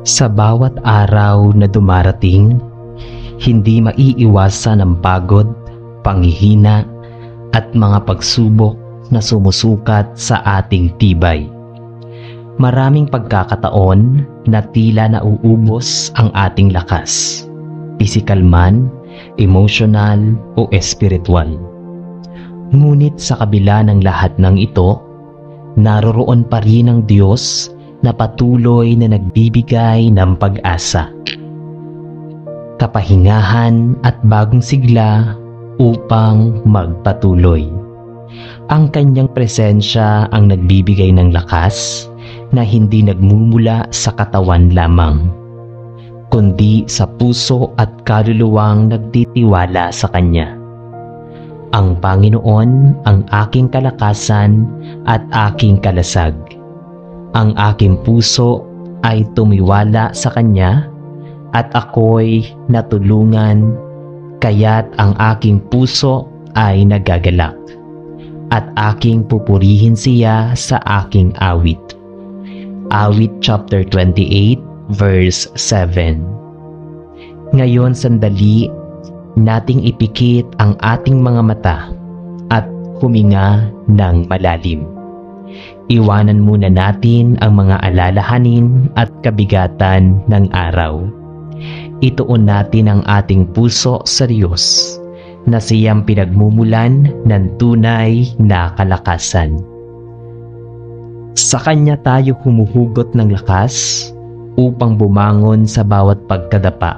Sa bawat araw na dumarating, hindi maiiwasan ang pagod, panghihina at mga pagsubok na sumusukat sa ating tibay. Maraming pagkakataon na tila nauubos ang ating lakas, pisikal man, emosyonal o espiritual. Ngunit sa kabila ng lahat ng ito, naroroon pa rin ang Diyos na patuloy na nagbibigay ng pag-asa, kapahingahan at bagong sigla upang magpatuloy. Ang kanyang presensya ang nagbibigay ng lakas na hindi nagmumula sa katawan lamang, kundi sa puso at kaluluwang nagtitiwala sa Kanya. Ang Panginoon ang aking kalakasan at aking kalasag. Ang aking puso ay tumiwala sa Kanya at ako'y natulungan, kaya't ang aking puso ay nagagalak at aking pupurihin siya sa aking awit. Awit chapter 28 verse 7. Ngayon sandali nating ipikit ang ating mga mata at huminga ng malalim. Iwanan muna natin ang mga alalahanin at kabigatan ng araw. Ituon natin ang ating puso sa Diyos na siyang pinagmumulan ng tunay na kalakasan. Sa Kanya tayo humuhugot ng lakas upang bumangon sa bawat pagkadapa,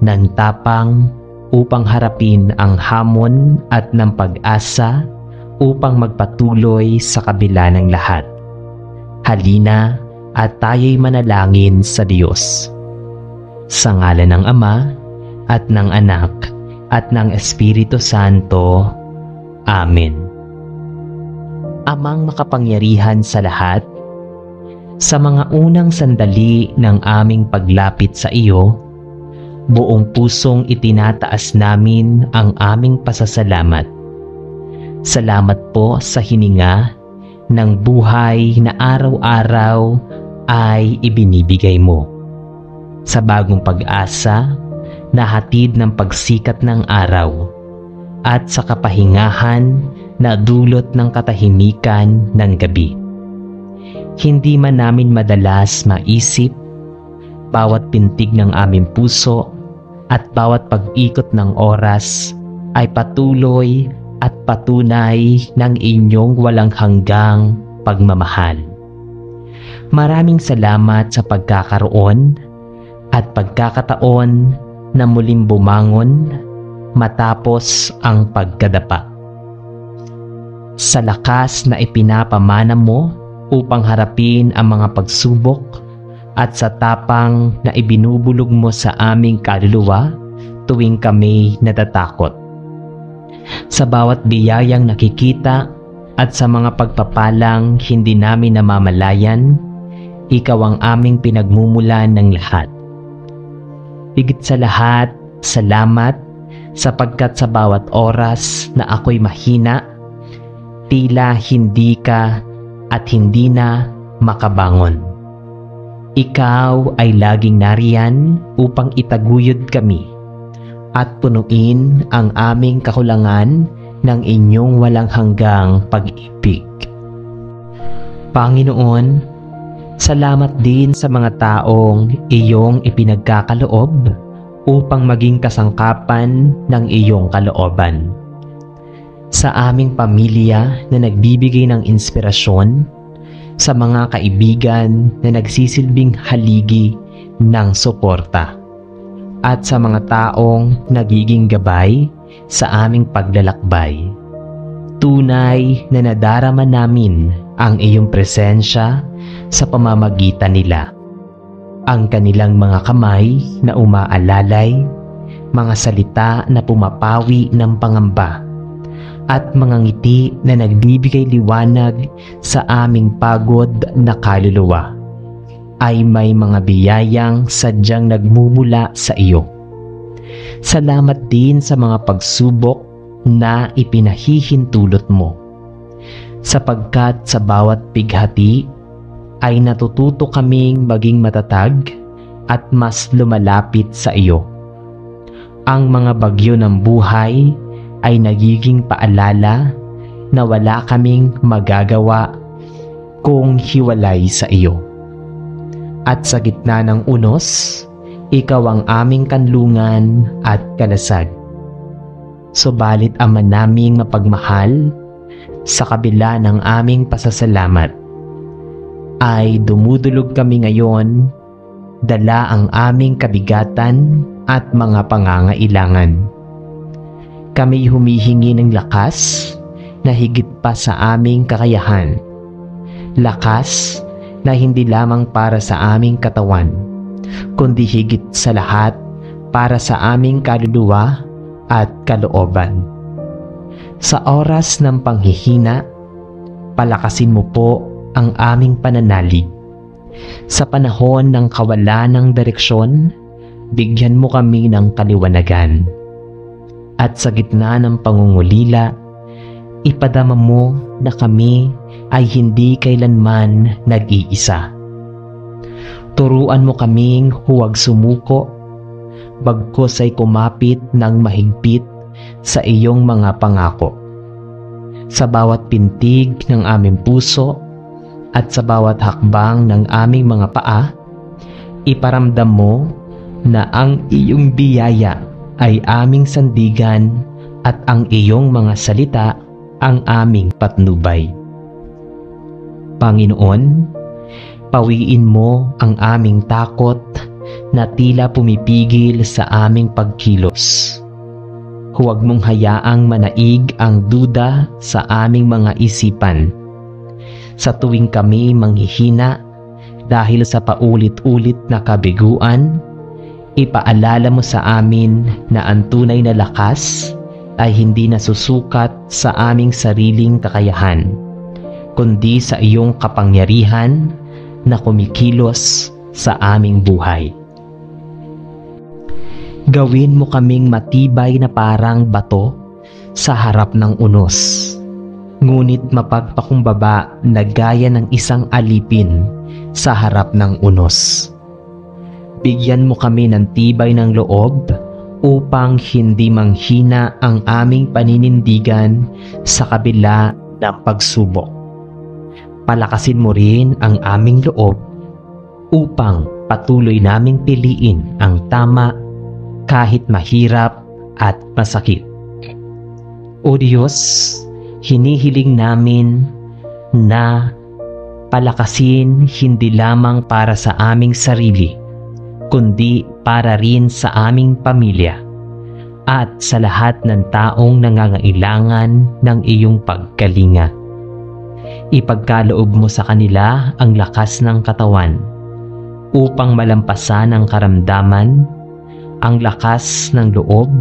ng tapang upang harapin ang hamon at ng pag-asa upang magpatuloy sa kabila ng lahat. Halina at tayo'y manalangin sa Diyos. Sa ngalan ng Ama at ng Anak at ng Espiritu Santo. Amen. Amang makapangyarihan sa lahat, sa mga unang sandali ng aming paglapit sa iyo, buong pusong itinataas namin ang aming pasasalamat. Salamat po sa hininga ng buhay na araw-araw ay ibinibigay mo. Sa bagong pag-asa na hatid ng pagsikat ng araw at sa kapahingahan na dulot ng katahimikan ng gabi. Hindi man namin madalas maisip, bawat pintig ng aming puso at bawat pag-ikot ng oras ay patuloy at patunay ng inyong walang hanggang pagmamahal. Maraming salamat sa pagkakaroon at pagkakataon na muling bumangon matapos ang pagkadapa. Sa lakas na ipinapamana mo upang harapin ang mga pagsubok at sa tapang na ibinubulog mo sa aming kaluluwa tuwing kami natatakot. Sa bawat biyayang nakikita at sa mga pagpapalang hindi namin namamalayan, ikaw ang aming pinagmumulan ng lahat. Higit sa lahat, salamat sapagkat sa bawat oras na ako'y mahina, tila hindi ka at hindi na makabangon. Ikaw ay laging nariyan upang itaguyod kami at punuin ang aming kakulangan ng inyong walang hanggang pag-ibig. Panginoon, salamat din sa mga taong iyong ipinagkakaloob upang maging kasangkapan ng iyong kalooban. Sa aming pamilya na nagbibigay ng inspirasyon, sa mga kaibigan na nagsisilbing haligi ng suporta, at sa mga taong nagiging gabay sa aming paglalakbay. Tunay na nadarama namin ang iyong presensya sa pamamagitan nila. Ang kanilang mga kamay na umaalalay, mga salita na pumapawi ng pangamba, at mga ngiti na nagbibigay liwanag sa aming pagod na kaluluwa, ay may mga biyayang sadyang nagmumula sa iyo. Salamat din sa mga pagsubok na ipinahihintulot mo, sapagkat sa bawat bighati ay natututo kaming maging matatag at mas lumalapit sa iyo. Ang mga bagyo ng buhay ay nagiging paalala na wala kaming magagawa kung hiwalay sa iyo. At sa gitna ng unos, ikaw ang aming kanlungan at kalasag. Subalit Ama naming mapagmahal, sa kabila ng aming pasasalamat, ay dumudulog kami ngayon, dala ang aming kabigatan at mga pangangailangan. Kami humihingi ng lakas na higit pa sa aming kakayahan. Lakas na hindi lamang para sa aming katawan, kundi higit sa lahat para sa aming kaluluwa at kalooban. Sa oras ng panghihina, palakasin mo po ang aming pananalig. Sa panahon ng kawalan ng direksyon, bigyan mo kami ng kaliwanagan. At sa gitna ng pangungulila, ipadama mo na kami ay hindi kailanman nag-iisa. Turuan mo kaming huwag sumuko, bagkus ay kumapit ng mahigpit sa iyong mga pangako. Sa bawat pintig ng aming puso at sa bawat hakbang ng aming mga paa, iparamdam mo na ang iyong biyaya ay aming sandigan at ang iyong mga salita ang aming patnubay. Panginoon, pawiin mo ang aming takot na tila pumipigil sa aming pagkilos. Huwag mong hayaang manaig ang duda sa aming mga isipan. Sa tuwing kami manghihina dahil sa paulit-ulit na kabiguan, ipaalala mo sa amin na ang tunay na lakas ay hindi nasusukat sa aming sariling kakayahan, kundi sa iyong kapangyarihan na kumikilos sa aming buhay. Gawin mo kaming matibay na parang bato sa harap ng unos, ngunit mapagpakumbaba na gaya ng isang alipin sa harap ng unos. Bigyan mo kami ng tibay ng loob upang hindi manghina ang aming paninindigan sa kabila ng pagsubok. Palakasin mo rin ang aming loob upang patuloy naming piliin ang tama kahit mahirap at masakit. O Diyos, hinihiling namin na palakasin hindi lamang para sa aming sarili, kundi para rin sa aming pamilya at sa lahat ng taong nangangailangan ng iyong pagkalinga. Ipagkaloob mo sa kanila ang lakas ng katawan upang malampasan ang karamdaman, ang lakas ng loob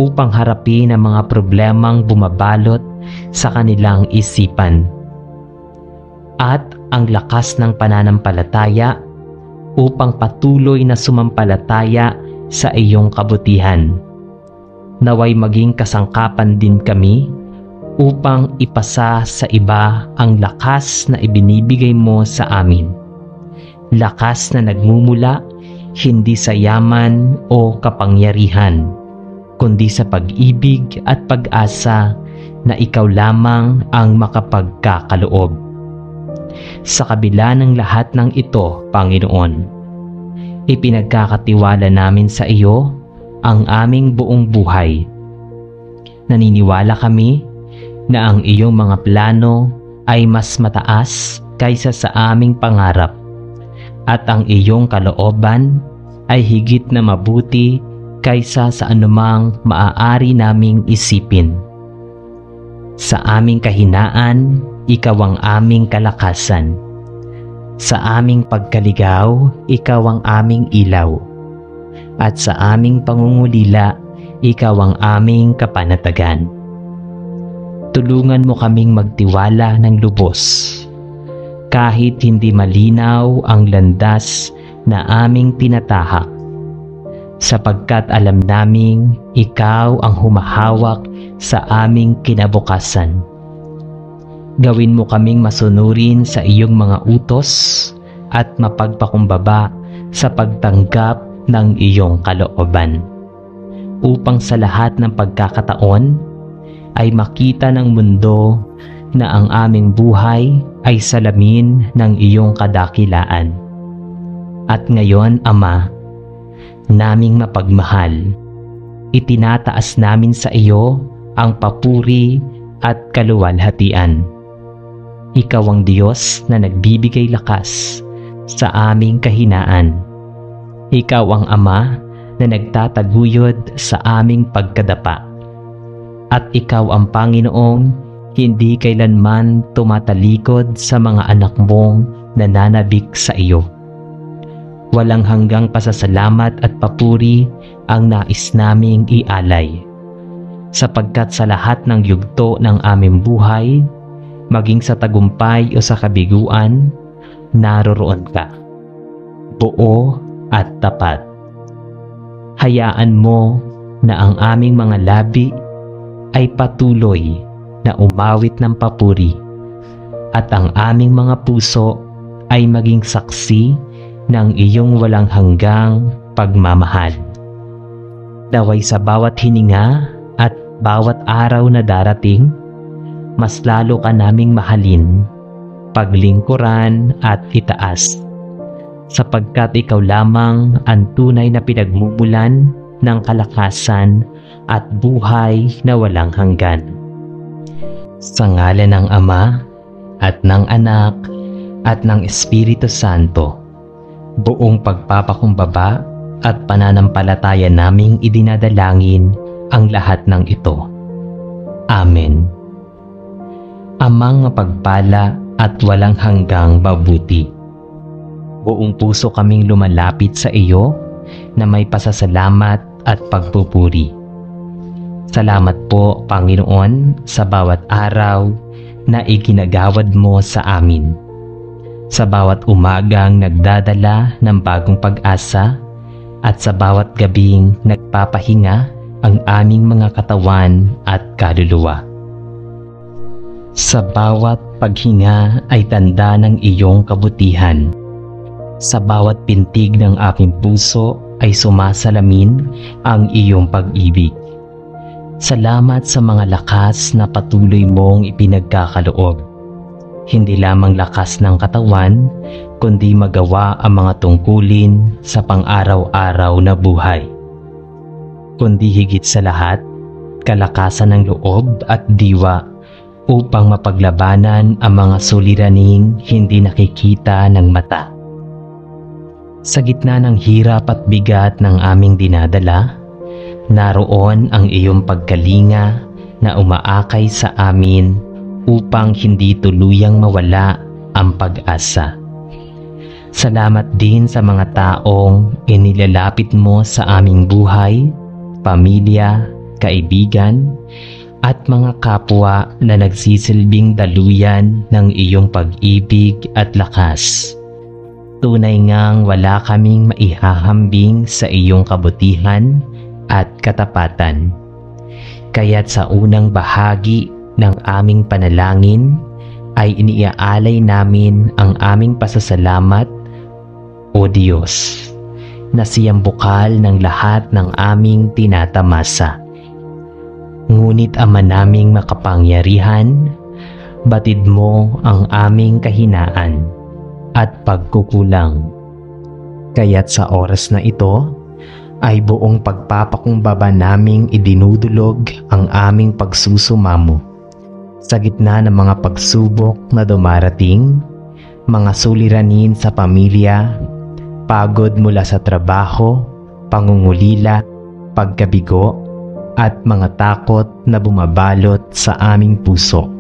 upang harapin ang mga problemang bumabalot sa kanilang isipan, at ang lakas ng pananampalataya upang patuloy na sumampalataya sa iyong kabutihan. Naway maging kasangkapan din kami upang ipasa sa iba ang lakas na ibinibigay mo sa amin. Lakas na nagmumula hindi sa yaman o kapangyarihan, kundi sa pag-ibig at pag-asa na ikaw lamang ang makapagkakaloob. Sa kabila ng lahat ng ito, Panginoon, ipinagkakatiwala namin sa iyo ang aming buong buhay. Naniniwala kami na ang iyong mga plano ay mas mataas kaysa sa aming pangarap, at ang iyong kalooban ay higit na mabuti kaysa sa anumang maaari naming isipin. Sa aming kahinaan, ikaw ang aming kalakasan. Sa aming pagkaligaw, ikaw ang aming ilaw. At sa aming pangungulila, ikaw ang aming kapanatagan. Tulungan mo kaming magtiwala ng lubos, kahit hindi malinaw ang landas na aming tinatahak, sapagkat alam naming ikaw ang humahawak sa aming kinabukasan. Gawin mo kaming masunurin sa iyong mga utos at mapagpakumbaba sa pagtanggap ng iyong kalooban, upang sa lahat ng pagkakataon ay makita ng mundo na ang aming buhay ay salamin ng iyong kadakilaan. At ngayon, Ama, naming mapagmahal, itinataas namin sa iyo ang papuri at kaluwalhatian. Ikaw ang Diyos na nagbibigay lakas sa aming kahinaan. Ikaw ang Ama na nagtataguyod sa aming pagkadapa. At ikaw ang Panginoong hindi kailanman tumatalikod sa mga anak mong nananabik sa iyo. Walang hanggang pasasalamat at papuri ang nais naming ialay, sapagkat sa lahat ng yugto ng aming buhay, maging sa tagumpay o sa kabiguan, naroroon ka, buo at tapat. Hayaan mo na ang aming mga labi ay patuloy na umawit ng papuri, at ang aming mga puso ay maging saksi ng iyong walang hanggang pagmamahal. Naway sa bawat hininga at bawat araw na darating, mas lalo ka naming mahalin, paglingkuran at itaas, sapagkat ikaw lamang ang tunay na pinagmumulan ng kalakasan at buhay na walang hanggan. Sa ngalan ng Ama at ng Anak at ng Espiritu Santo, buong pagpapakumbaba at pananampalataya naming idinadalangin ang lahat ng ito. Amen. Amang mapagpala at walang hanggang mabuti, buong puso kaming lumalapit sa iyo na may pasasalamat at pagpupuri. Salamat po, Panginoon, sa bawat araw na iginagawad mo sa amin, sa bawat umagang nagdadala ng bagong pag-asa, at sa bawat gabing nagpapahinga ang aming mga katawan at kaluluwa. Sa bawat paghinga ay tanda ng iyong kabutihan. Sa bawat pintig ng aming puso ay sumasalamin ang iyong pag-ibig. Salamat sa mga lakas na patuloy mong ipinagkakaloob. Hindi lamang lakas ng katawan, kundi magawa ang mga tungkulin sa pang-araw-araw na buhay. Kundi higit sa lahat, kalakasan ng loob at diwa upang mapaglabanan ang mga suliraning hindi nakikita ng mata. Sa gitna ng hirap at bigat ng aming dinadala, naroon ang iyong pagkalinga na umaakay sa amin upang hindi tuluyang mawala ang pag-asa. Salamat din sa mga taong inilalapit mo sa aming buhay, pamilya, kaibigan, at mga kapwa na nagsisilbing daluyan ng iyong pag-ibig at lakas. Tunay ngang wala kaming maihahambing sa iyong kabutihan at katapatan. Kaya't sa unang bahagi ng aming panalangin ay iniaalay namin ang aming pasasalamat, O Diyos, na siyang bukal ng lahat ng aming tinatamasa. Ngunit Ama naming makapangyarihan, batid mo ang aming kahinaan at pagkukulang. Kaya't sa oras na ito ay buong pagpapakumbaba naming idinudulog ang aming pagsusumamo. Sa gitna ng mga pagsubok na dumarating, mga suliranin sa pamilya, pagod mula sa trabaho, pangungulila, pagkabigo, at mga takot na bumabalot sa aming puso,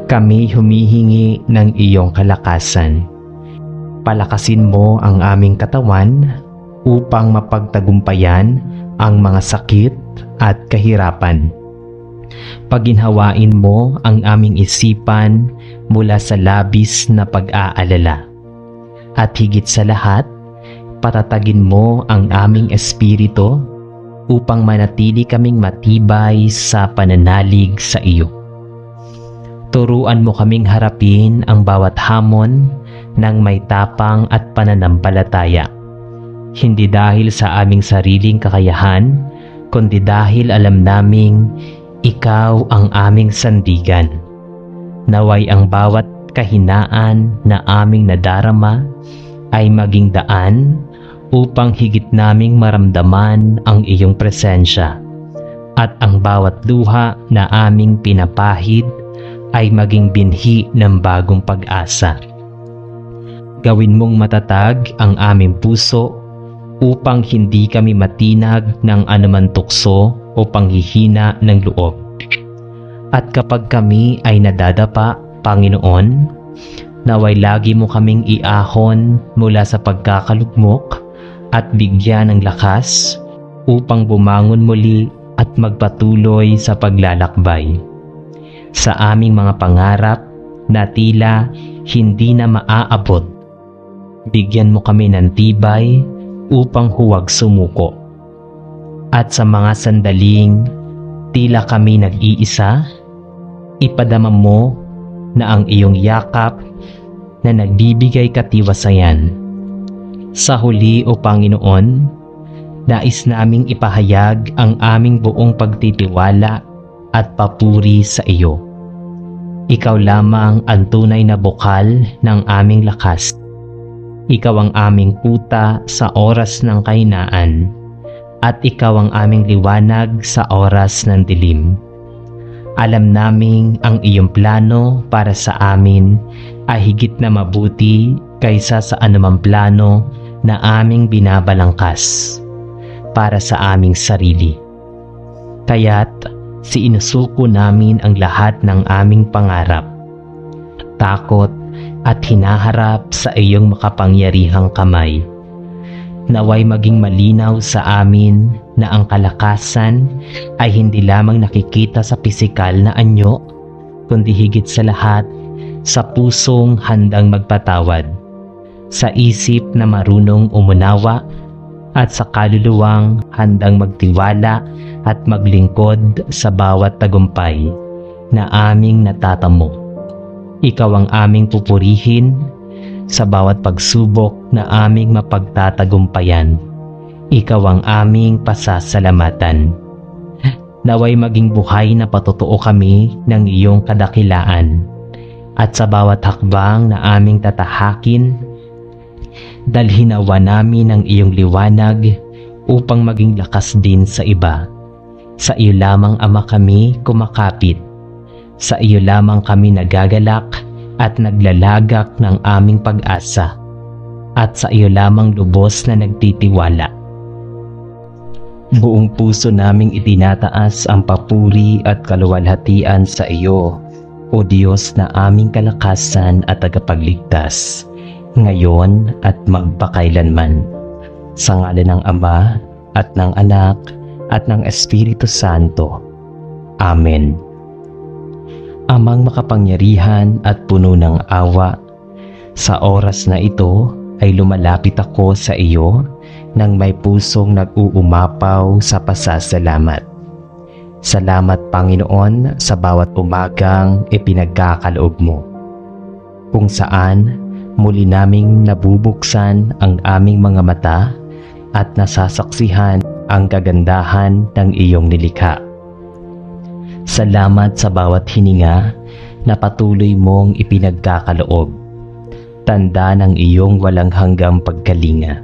kami humihingi ng iyong kalakasan. Palakasin mo ang aming katawan upang mapagtagumpayan ang mga sakit at kahirapan. Paginhawain mo ang aming isipan mula sa labis na pag-aalala. At higit sa lahat, patatagin mo ang aming espiritu upang manatili kaming matibay sa pananalig sa iyo. Turuan mo kaming harapin ang bawat hamon ng may tapang at pananampalataya, hindi dahil sa aming sariling kakayahan, kundi dahil alam naming ikaw ang aming sandigan. Naway ang bawat kahinaan na aming nadarama ay maging daan upang higit naming maramdaman ang iyong presensya, at ang bawat luha na aming pinapahid ay maging binhi ng bagong pag-asa. Gawin mong matatag ang aming puso upang hindi kami matinag ng anuman tukso o panghihina ng loob. At kapag kami ay nadadapa, Panginoon, naway lagi mo kaming iahon mula sa pagkakalugmok at bigyan ng lakas upang bumangon muli at magpatuloy sa paglalakbay sa aming mga pangarap na tila hindi na maaabot. Bigyan mo kami ng tibay upang huwag sumuko. At sa mga sandaling tila kami nag-iisa, ipadama mo na ang iyong yakap na nagbibigay katiwasayan. Sa huli, O Panginoon, nais naming ipahayag ang aming buong pagtitiwala at papuri sa iyo. Ikaw lamang ang tunay na bukal ng aming lakas. Ikaw ang aming kuta sa oras ng kahinaan, at ikaw ang aming liwanag sa oras ng dilim. Alam naming ang iyong plano para sa amin ay higit na mabuti kaysa sa anumang plano na aming binabalangkas para sa aming sarili. Kaya't sinusuko namin ang lahat ng aming pangarap, takot at hinaharap sa iyong makapangyarihang kamay. Naway maging malinaw sa amin na ang kalakasan ay hindi lamang nakikita sa pisikal na anyo, kundi higit sa lahat sa pusong handang magpatawad, sa isip na marunong umunawa, at sa kaluluwang handang magtiwala at maglingkod sa bawat tagumpay na aming natatamo. Ikaw ang aming pupurihin sa bawat pagsubok na aming mapagtatagumpayan. Ikaw ang aming pasasalamatan. Naway maging buhay na patotoo kami ng iyong kadakilaan, at sa bawat hakbang na aming tatahakin, dalhin nawa namin ang iyong liwanag upang maging lakas din sa iba. Sa iyo lamang, Ama, kami kumakapit. Sa iyo lamang kami nagagalak at naglalagak ng aming pag-asa, at sa iyo lamang lubos na nagtitiwala. Buong puso naming itinataas ang papuri at kaluwalhatian sa iyo, O Diyos na aming kalakasan at tagapagligtas, ngayon at magpakailanman. Sa ngalan ng Ama at ng Anak at ng Espiritu Santo. Amen. Amang makapangyarihan at puno ng awa, sa oras na ito ay lumalapit ako sa iyo nang may pusong nag-uumapaw sa pasasalamat. Salamat, Panginoon, sa bawat umagang ipinagkakaloob mo, kung saan muli naming nabubuksan ang aming mga mata at nasasaksihan ang kagandahan ng iyong nilikha. Salamat sa bawat hininga na patuloy mong ipinagkakaloob, tanda ng iyong walang hanggang pagkalinga.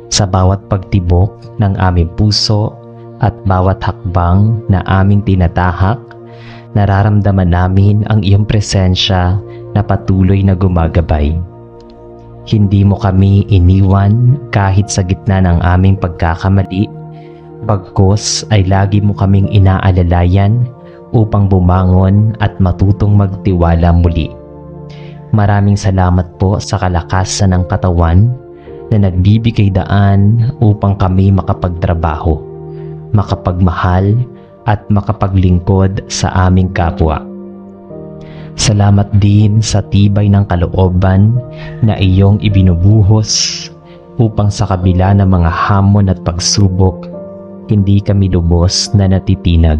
Sa bawat pagtibok ng aming puso at bawat hakbang na aming tinatahak, nararamdaman namin ang iyong presensya na patuloy na gumagabay. Hindi mo kami iniwan kahit sa gitna ng aming pagkakamali, bagkus ay lagi mo kaming inaalalayan upang bumangon at matutong magtiwala muli. Maraming salamat po sa kalakasan ng katawan na nagbibigay daan upang kami makapagtrabaho, makapagmahal at makapaglingkod sa aming kapwa. Salamat din sa tibay ng kalooban na iyong ibinubuhos upang sa kabila ng mga hamon at pagsubok, hindi kami lubos na natitinag.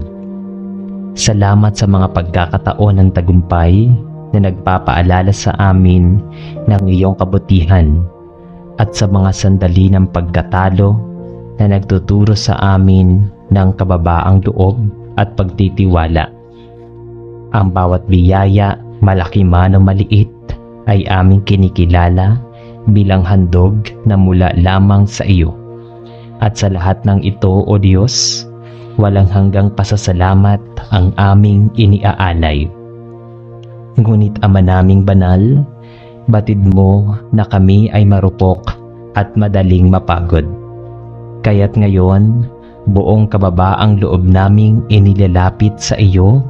Salamat sa mga pagkakataon ng tagumpay na nagpapaalala sa amin ng iyong kabutihan, at sa mga sandali ng pagkatalo na nagtuturo sa amin ng kababaang loob at pagtitiwala. Ang bawat biyaya, malaki man o maliit, ay aming kinikilala bilang handog na mula lamang sa iyo. At sa lahat ng ito, O Diyos, walang hanggang pasasalamat ang aming iniaalay. Ngunit Ama naming banal, batid mo na kami ay marupok at madaling mapagod. Kaya't ngayon, buong kababaang loob naming inilalapit sa iyo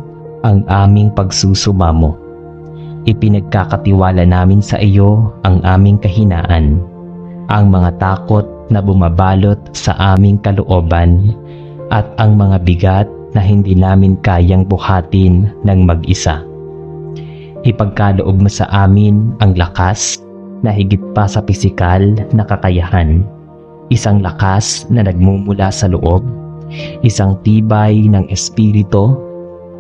ang aming pagsusumamo. Ipinagkakatiwala namin sa iyo ang aming kahinaan, ang mga takot na bumabalot sa aming kalooban at ang mga bigat na hindi namin kayang buhatin ng mag-isa. Ipagkaloob mo sa amin ang lakas na higit pa sa pisikal na kakayahan, isang lakas na nagmumula sa loob, isang tibay ng espiritu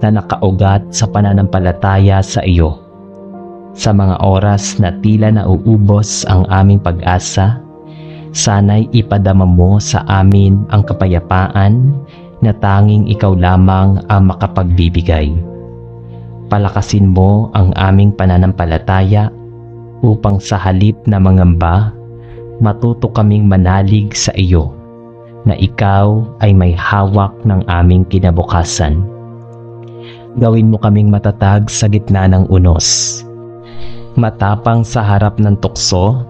na nakaugat sa pananampalataya sa iyo. Sa mga oras na tila nauubos ang aming pag-asa, sana'y ipadama mo sa amin ang kapayapaan na tanging ikaw lamang ang makapagbibigay. Palakasin mo ang aming pananampalataya upang sa halip na mangamba, matuto kaming manalig sa iyo na ikaw ay may hawak ng aming kinabukasan. Gawin mo kaming matatag sa gitna ng unos, matapang sa harap ng tukso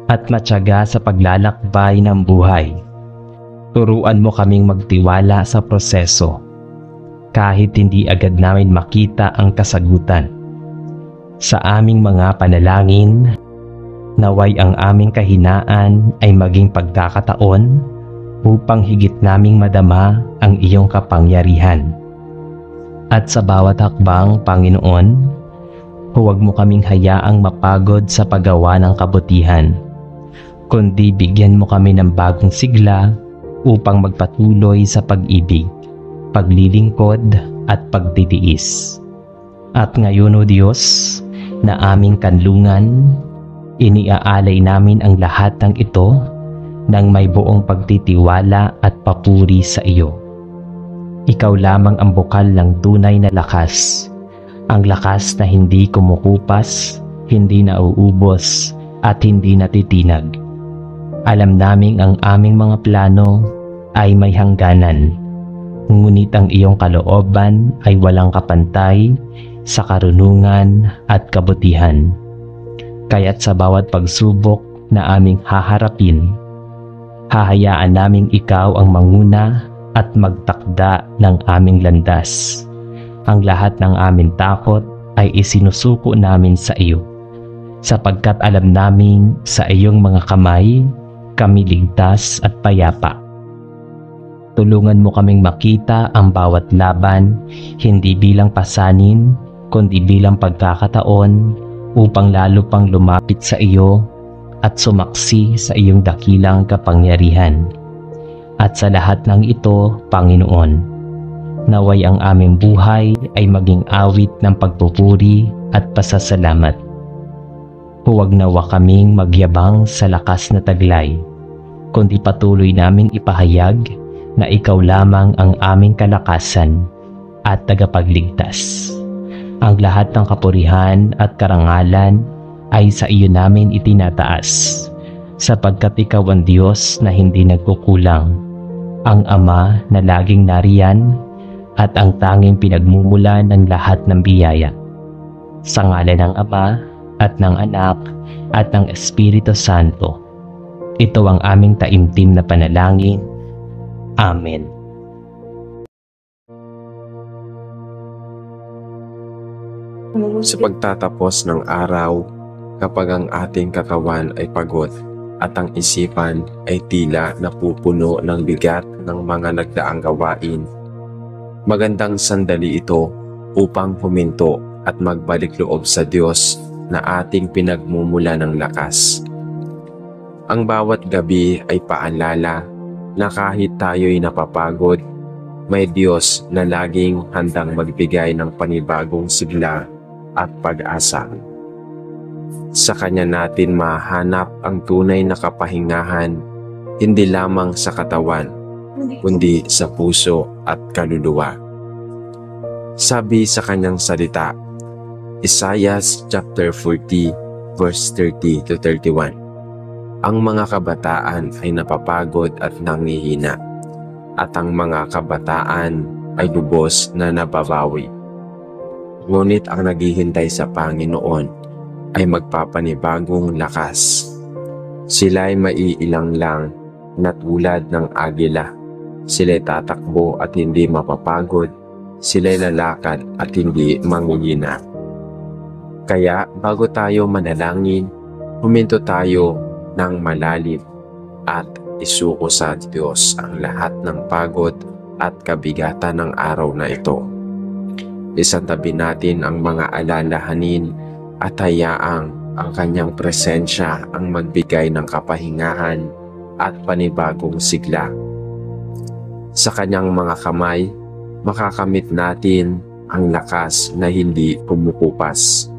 at matyaga sa paglalakbay ng buhay. Turuan mo kaming magtiwala sa proseso kahit hindi agad namin makita ang kasagutan. Sa aming mga panalangin, naway ang aming kahinaan ay maging pagkakataon upang higit naming madama ang iyong kapangyarihan. At sa bawat hakbang, Panginoon, huwag mo kaming hayaang mapagod sa paggawa ng kabutihan, kundi bigyan mo kami ng bagong sigla upang magpatuloy sa pag-ibig, paglilingkod at pagtitiis. At ngayon, O Diyos, na aming kanlungan, iniaalay namin ang lahat ng ito ng may buong pagtitiwala at papuri sa iyo. Ikaw lamang ang bukal ng tunay na lakas, ang lakas na hindi kumukupas, hindi nauubos at hindi natitinag. Alam naming ang aming mga plano ay may hangganan, ngunit ang iyong kalooban ay walang kapantay sa karunungan at kabutihan. Kaya't sa bawat pagsubok na aming haharapin, hahayaan naming ikaw ang manguna at magtakda ng aming landas. Ang lahat ng aming takot ay isinusuko namin sa iyo, sapagkat alam naming sa iyong mga kamay kami ligtas at payapa. Tulungan mo kaming makita ang bawat laban hindi bilang pasanin, kundi bilang pagkakataon upang lalo pang lumapit sa iyo at sumaksi sa iyong dakilang kapangyarihan. At sa lahat ng ito, Panginoon, naway ang aming buhay ay maging awit ng pagpupuri at pasasalamat. Huwag nawa kaming magyabang sa lakas na taglay, kundi patuloy naming ipahayag na ikaw lamang ang aming kalakasan at tagapagligtas. Ang lahat ng kapurihan at karangalan ay sa iyo namin itinataas, sapagkat ikaw ang Diyos na hindi nagkukulang, ang Ama na laging nariyan at ang tanging pinagmumula ng lahat ng biyaya. Sa ngalan ng Ama at ng Anak at ng Espiritu Santo, ito ang aming taimtim na panalangin. Amen. Sa pagtatapos ng araw, kapag ang ating katawan ay pagod at ang isipan ay tila napupuno ng bigat ng mga nagdaang gawain, magandang sandali ito upang huminto at magbalik loob sa Diyos na ating pinagmumula ng lakas. Ang bawat gabi ay paalala na kahit tayo'y napapagod, may Diyos na laging handang magbigay ng panibagong sigla at pag-asa. Sa Kanya natin mahanap ang tunay na kapahingahan, hindi lamang sa katawan, kundi sa puso at kaluluwa. Sabi sa Kanyang salita, Isaiah chapter 40 verse 30 to 31, ang mga kabataan ay napapagod at nangihina, at ang mga kabataan ay lubos na nababawi. Ngunit ang naghihintay sa Panginoon ay magpapanibagong lakas. Sila'y maiilang lang na tulad ng agila. Sila'y tatakbo at hindi mapapagod. Sila'y lalakad at hindi manghihina. Kaya bago tayo manalangin, huminto tayo ng malalim at isuko sa Diyos ang lahat ng pagod at kabigatan ng araw na ito. Isantabi natin ang mga alalahanin at hayaang ang Kanyang presensya ang magbigay ng kapahingahan at panibagong sigla. Sa Kanyang mga kamay, makakamit natin ang lakas na hindi kumukupas.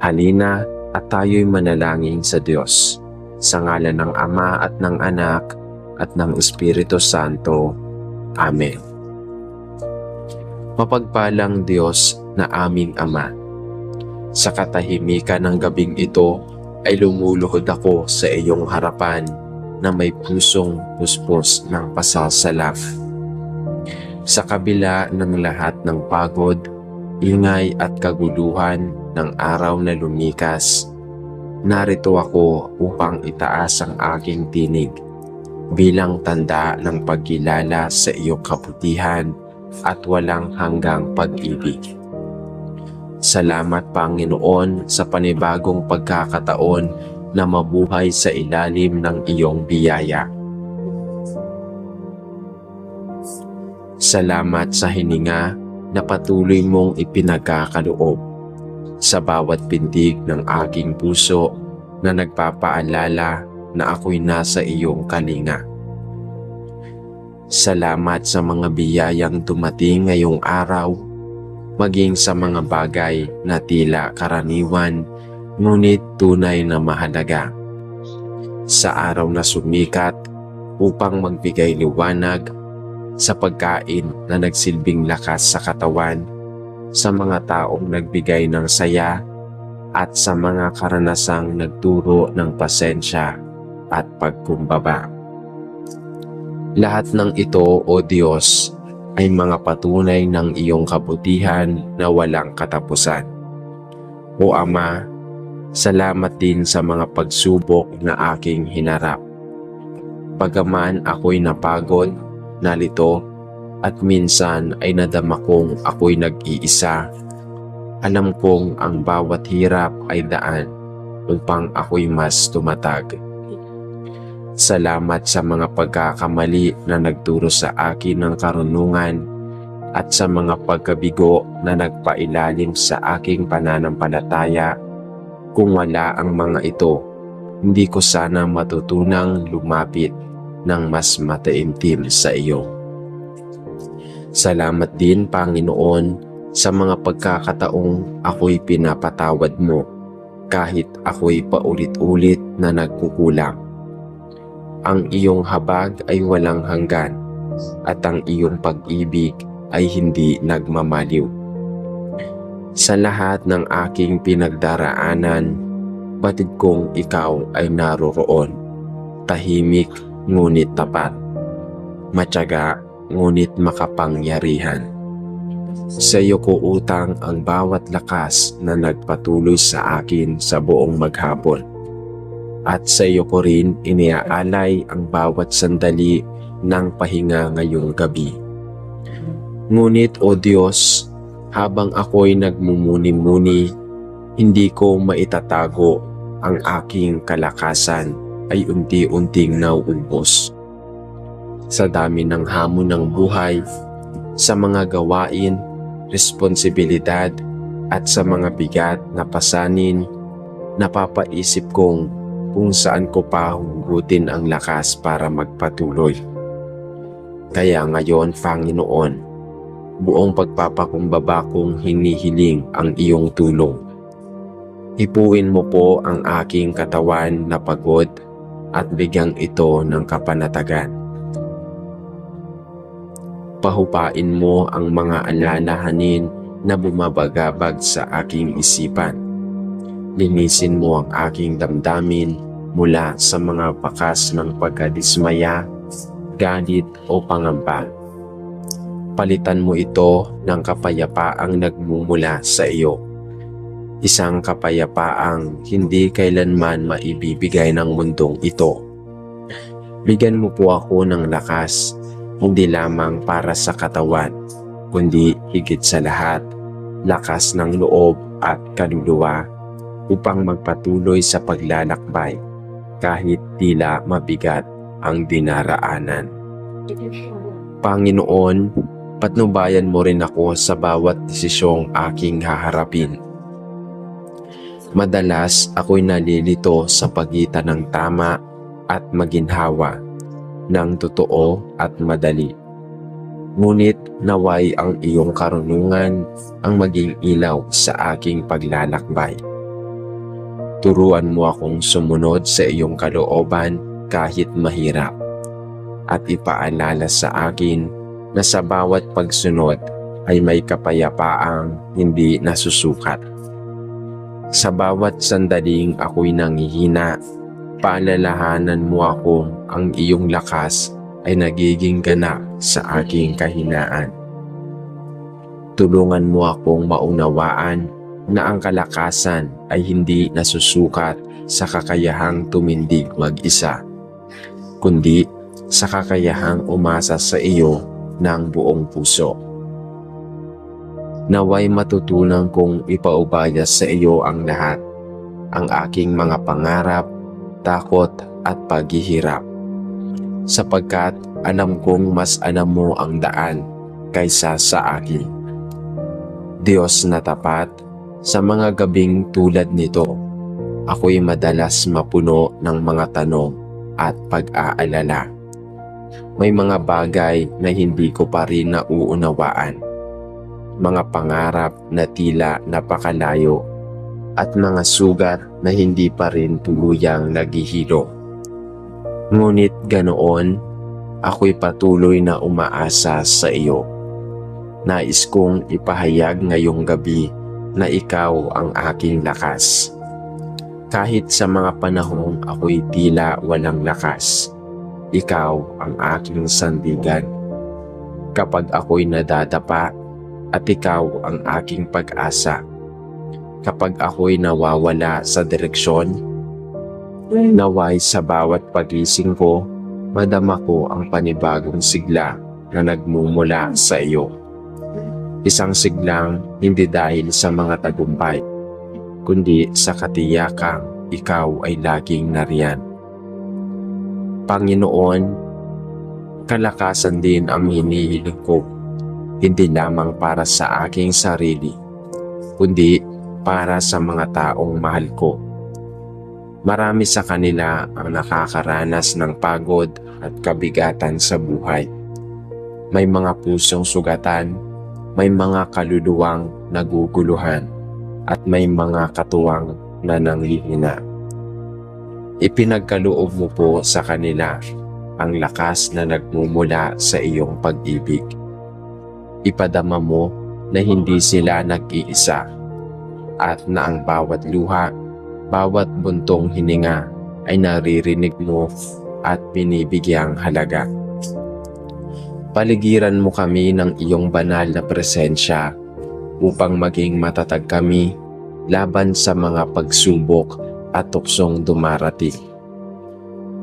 Halina at tayo'y manalangin sa Diyos, sa ngalan ng Ama at ng Anak at ng Espiritu Santo. Amen. Mapagpalang Diyos na aming Ama, sa katahimikan ng gabing ito ay lumuluhod ako sa iyong harapan na may pusong puspos ng pasasalamat. Sa kabila ng lahat ng pagod, ingay at kaguluhan ng araw na lumikas, narito ako upang itaas ang aking tinig bilang tanda ng pagkilala sa iyong kabutihan at walang hanggang pag-ibig. Salamat Panginoon sa panibagong pagkakataon na mabuhay sa ilalim ng iyong biyaya. Salamat sa hininga na patuloy mong ipinagkakaloob sa bawat pintig ng aking puso na nagpapaalala na ako'y nasa iyong kalinga. Salamat sa mga biyayang dumating ngayong araw, maging sa mga bagay na tila karaniwan, ngunit tunay na mahalaga. Sa araw na sumikat upang magbigay liwanag, sa pagkain na nagsilbing lakas sa katawan, sa mga taong nagbigay ng saya, at sa mga karanasang nagturo ng pasensya at pagkumbaba. Lahat ng ito, O Diyos, ay mga patunay ng iyong kabutihan na walang katapusan. O Ama, salamat din sa mga pagsubok na aking hinarap. Bagaman ako'y napagod, nalito, at minsan ay nadama kong ako'y nag-iisa, alam kong ang bawat hirap ay daan upang ako'y mas tumatag. Salamat sa mga pagkakamali na nagturo sa akin ng karunungan at sa mga pagkabigo na nagpailalim sa aking pananampalataya. Kung wala ang mga ito, hindi ko sana matutunang lumapit ng mas mataimtim sa iyo. Salamat din, Panginoon, sa mga pagkakataong ako'y pinapatawad mo kahit ako'y paulit-ulit na nagkukulang. Ang iyong habag ay walang hanggan at ang iyong pag-ibig ay hindi nagmamaliw. Sa lahat ng aking pinagdaraanan, batid kong ikaw ay naroroon, tahimik ngunit tapat, matyaga ngunit makapangyarihan. Sa iyo ko utang ang bawat lakas na nagpatuloy sa akin sa buong maghapon. At sa iyo ko rin iniaalay ang bawat sandali ng pahinga ngayong gabi. Ngunit o Diyos, habang ako'y nagmumuni-muni, hindi ko maitatago ang aking kalakasan ay unti-unting nauubos. Sa dami ng hamon ng buhay, sa mga gawain, responsibilidad at sa mga bigat na pasanin, napapaisip kong kung saan ko pa hugutin ang lakas para magpatuloy. Kaya ngayon, Panginoon, buong pagpapakumbaba kong hinihiling ang iyong tulong. Hipuin mo po ang aking katawan na pagod at bigyang ito ng kapanatagan. Pahupain mo ang mga alalahanin na bumabagabag sa aking isipan. Linisin mo ang aking damdamin mula sa mga bakas ng pagkadismaya, galit o pangamba. Palitan mo ito ng kapayapaang nagmumula sa iyo. Isang kapayapaang hindi kailanman maibibigay ng mundong ito. Bigyan mo po ako ng lakas, hindi lamang para sa katawan, kundi higit sa lahat, lakas ng loob at kaluluwa upang magpatuloy sa paglalakbay kahit tila mabigat ang dinaraanan. Panginoon, patnubayan mo rin ako sa bawat desisyong aking haharapin. Madalas ako'y nalilito sa pagitan ng tama at maginhawa, ng totoo at madali. Ngunit naway ang iyong karunungan ang maging ilaw sa aking paglalakbay. Turuan mo akong sumunod sa iyong kalooban kahit mahirap, at ipaalala sa akin na sa bawat pagsunod ay may kapayapaang hindi nasusukat. Sa bawat sandaling ako'y nangihina, paalalahanan mo ako ang iyong lakas ay nagiging ganap sa aking kahinaan. Tulungan mo akong maunawaan na ang kalakasan ay hindi nasusukat sa kakayahang tumindig mag-isa, kundi sa kakayahang umasa sa iyo ng buong puso. Naway matutunan kong ipaubaya sa iyo ang lahat, ang aking mga pangarap, takot at paghihirap, sapagkat alam kong mas alam mo ang daan kaysa sa akin. Diyos na tapat, sa mga gabing tulad nito, ako'y madalas mapuno ng mga tanong at pag-aalala. May mga bagay na hindi ko pa rin nauunawaan, mga pangarap na tila napakalayo, at mga sugat na hindi pa rin tuluyang naghihiro. Ngunit ganoon, ako'y patuloy na umaasa sa iyo. Nais kong ipahayag ngayong gabi na ikaw ang aking lakas. Kahit sa mga panahong ako'y tila walang lakas, ikaw ang aking sandigan. Kapag ako'y nadadapa, at ikaw ang aking pag-asa. Kapag ako'y nawawala sa direksyon, naway sa bawat pagising ko, madama ko ang panibagong sigla na nagmumula sa iyo. Isang siglang hindi dahil sa mga tagumpay, kundi sa katiyakang ikaw ay laging nariyan. Panginoon, kalakasan din ang hinihiling ko, hindi lamang para sa aking sarili, kundi para sa mga taong mahal ko. Marami sa kanila ang nakakaranas ng pagod at kabigatan sa buhay. May mga pusong sugatan, may mga kaluluwang naguguluhan, at may mga katuwang na nanghihina. Ipinagkaloob mo po sa kanila ang lakas na nagmumula sa iyong pag-ibig. Ipadama mo na hindi sila nag-iisa at na ang bawat luha, bawat buntong hininga ay naririnig mo at binibigyang halaga. Paligiran mo kami ng iyong banal na presensya upang maging matatag kami laban sa mga pagsubok at tuksong dumarating.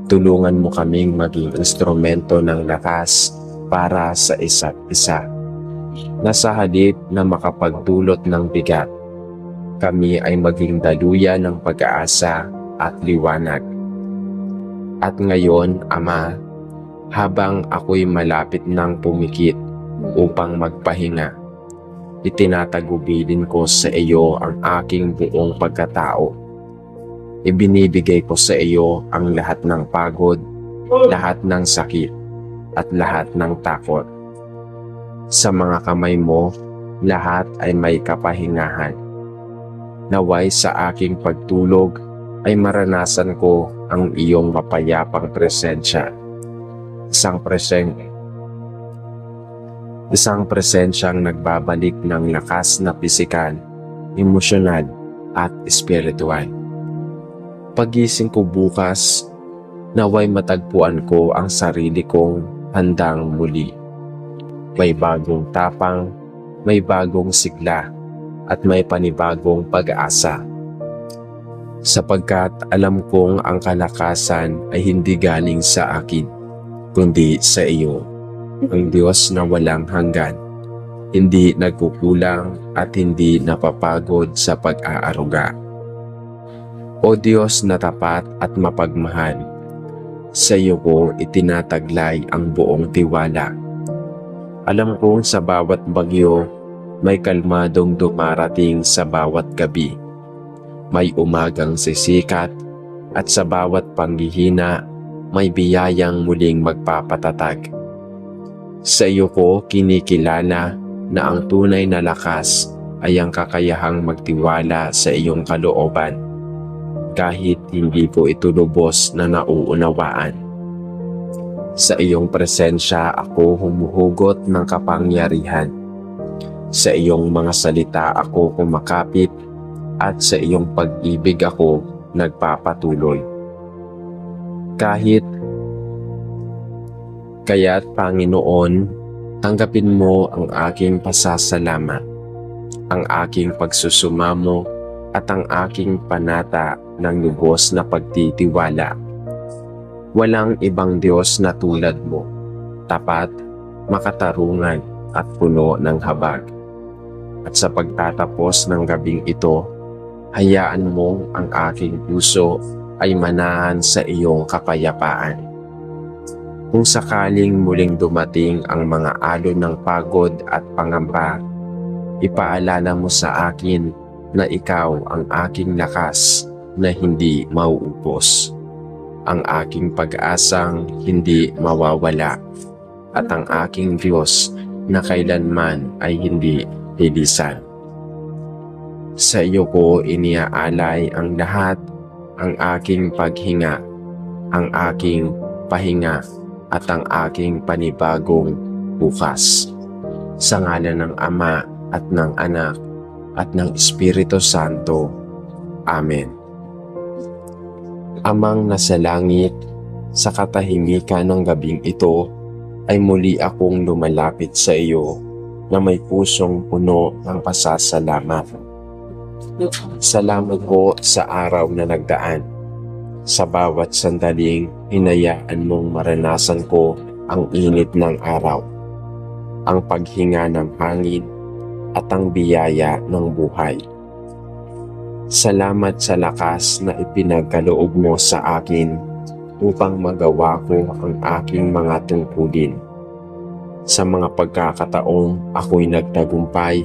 Tulungan mo kaming maging instrumento ng lakas para sa isa't isa. Nasa halip na makapagdulot ng bigat, kami ay maging daluyan ng pag-aasa at liwanag. At ngayon, Ama, habang ako'y malapit ng pumikit upang magpahinga, itinatagubilin ko sa iyo ang aking buong pagkatao. Ibinibigay ko sa iyo ang lahat ng pagod, lahat ng sakit, at lahat ng takot. Sa mga kamay mo, lahat ay may kapahingahan. Naway sa aking pagtulog ay maranasan ko ang iyong mapayapang presensya. Isang presensyang nagbabalik ng lakas na pisikal, emosyonal at espiritual. Pagising ko bukas, naway matagpuan ko ang sarili kong handang muli. May bagong tapang, may bagong sigla, at may panibagong pag-asa. Sapagkat alam kong ang kalakasan ay hindi galing sa akin, kundi sa iyo, ang Diyos na walang hanggan, hindi nagkukulang at hindi napapagod sa pag-aaruga. O Diyos na tapat at mapagmahal, sa iyo ko itinataglay ang buong tiwala. Alam kong sa bawat bagyo, may kalmadong dumarating sa bawat gabi. May umagang sisikat at sa bawat panghihina, may biyayang muling magpapatatag. Sa iyo ko kinikilala na ang tunay na lakas ay ang kakayahang magtiwala sa iyong kalooban, kahit hindi ko ito lubos na nauunawaan. Sa iyong presensya ako humuhugot ng kapangyarihan. Sa iyong mga salita ako kumakapit at sa iyong pag-ibig ako nagpapatuloy. Kaya't Panginoon, tanggapin mo ang aking pasasalamat, ang aking pagsusumamo at ang aking panata ng lubos na pagtitiwala. Walang ibang Diyos na tulad mo, tapat, makatarungan at puno ng habag. At sa pagtatapos ng gabing ito, hayaan mong ang aking puso ay manahan sa iyong kapayapaan. Kung sakaling muling dumating ang mga alon ng pagod at pangamba, ipaalala mo sa akin na ikaw ang aking lakas na hindi mauubos, ang aking pag-asang hindi mawawala, at ang aking Diyos na kailanman ay hindi lilisan. Sa iyo ko iniaalay ang lahat, ang aking paghinga, ang aking pahinga, at ang aking panibagong bukas. Sa ngalan ng Ama at ng Anak at ng Espiritu Santo. Amen. Amang nasa langit, sa katahimikan ng gabing ito, ay muli akong lumalapit sa iyo na may pusong puno ng pasasalamat. Salamat po sa araw na nagdaan. Sa bawat sandaling, hinayaan mong maranasan ko ang init ng araw, ang paghinga ng hangin, at ang biyaya ng buhay. Salamat sa lakas na ipinagkaloob mo sa akin upang magawa ko ang aking mga tungkulin. Sa mga pagkakataong ako'y nagtagumpay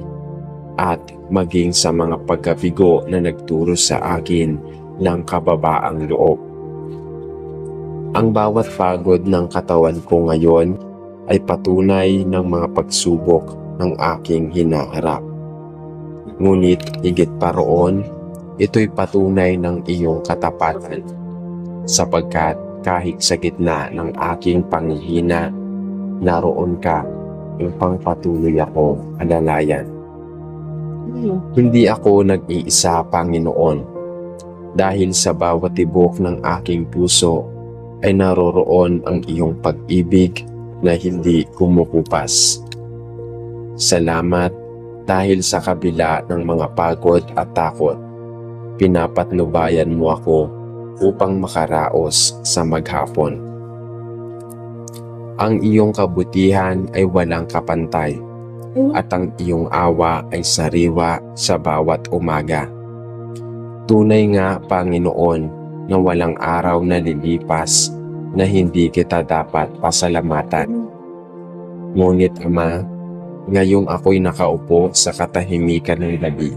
at maging sa mga pagkabigo na nagturo sa akin ng kababaang loob. Ang bawat pagod ng katawan ko ngayon ay patunay ng mga pagsubok ng aking hinaharap. Ngunit higit pa roon, ito'y patunay ng iyong katapatan, sapagkat kahit sa gitna ng aking panghihina, naroon ka upang patuloy ako alalayan. Hindi ako nag-iisa, Panginoon, dahil sa bawat tibok ng aking puso ay naroroon ang iyong pag-ibig na hindi kumukupas. Salamat dahil sa kabila ng mga pagod at takot, pinapatnubayan mo ako upang makaraos sa maghapon. Ang iyong kabutihan ay walang kapantay, at ang iyong awa ay sariwa sa bawat umaga. Tunay nga, Panginoon, na walang araw na lilipas na hindi kita dapat pasalamatan. Ngunit Ama, ngayong ako'y nakaupo sa katahimikan ng gabi,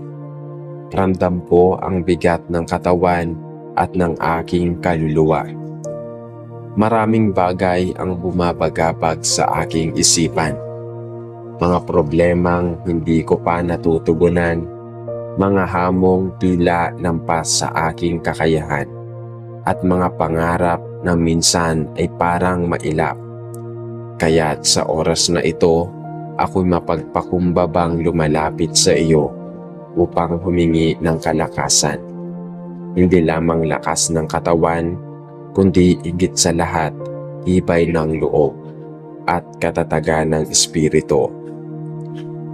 ramdam ko ang bigat ng katawan at ng aking kaluluwa. Maraming bagay ang bumabagabag sa aking isipan. Mga problemang hindi ko pa natutugunan, mga hamong tila lampas sa aking kakayahan, at mga pangarap na minsan ay parang mailap. Kaya't sa oras na ito, ako'y mapagpakumbabang lumalapit sa iyo upang humingi ng kalakasan. Hindi lamang lakas ng katawan, kundi higit sa lahat, tibay ng loob at katatagan ng espiritu.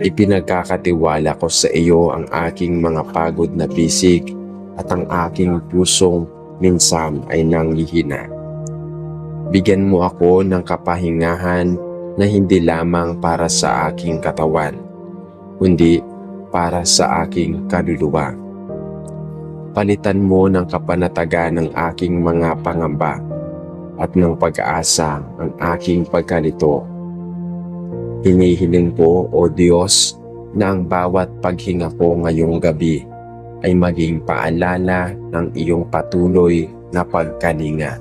Ipinagkakatiwala ko sa iyo ang aking mga pagod na bisig at ang aking pusong minsan ay nanghihina. Bigyan mo ako ng kapahingahan na hindi lamang para sa aking katawan, kundi para sa aking kaluluwa. Palitan mo ng kapanatagan ng aking mga pangamba at ng pag-asa ang aking pagkalito. Hinihiling ko, O Diyos, na ang bawat paghinga ko ngayong gabi ay maging paalala ng iyong patuloy na pagkalinga.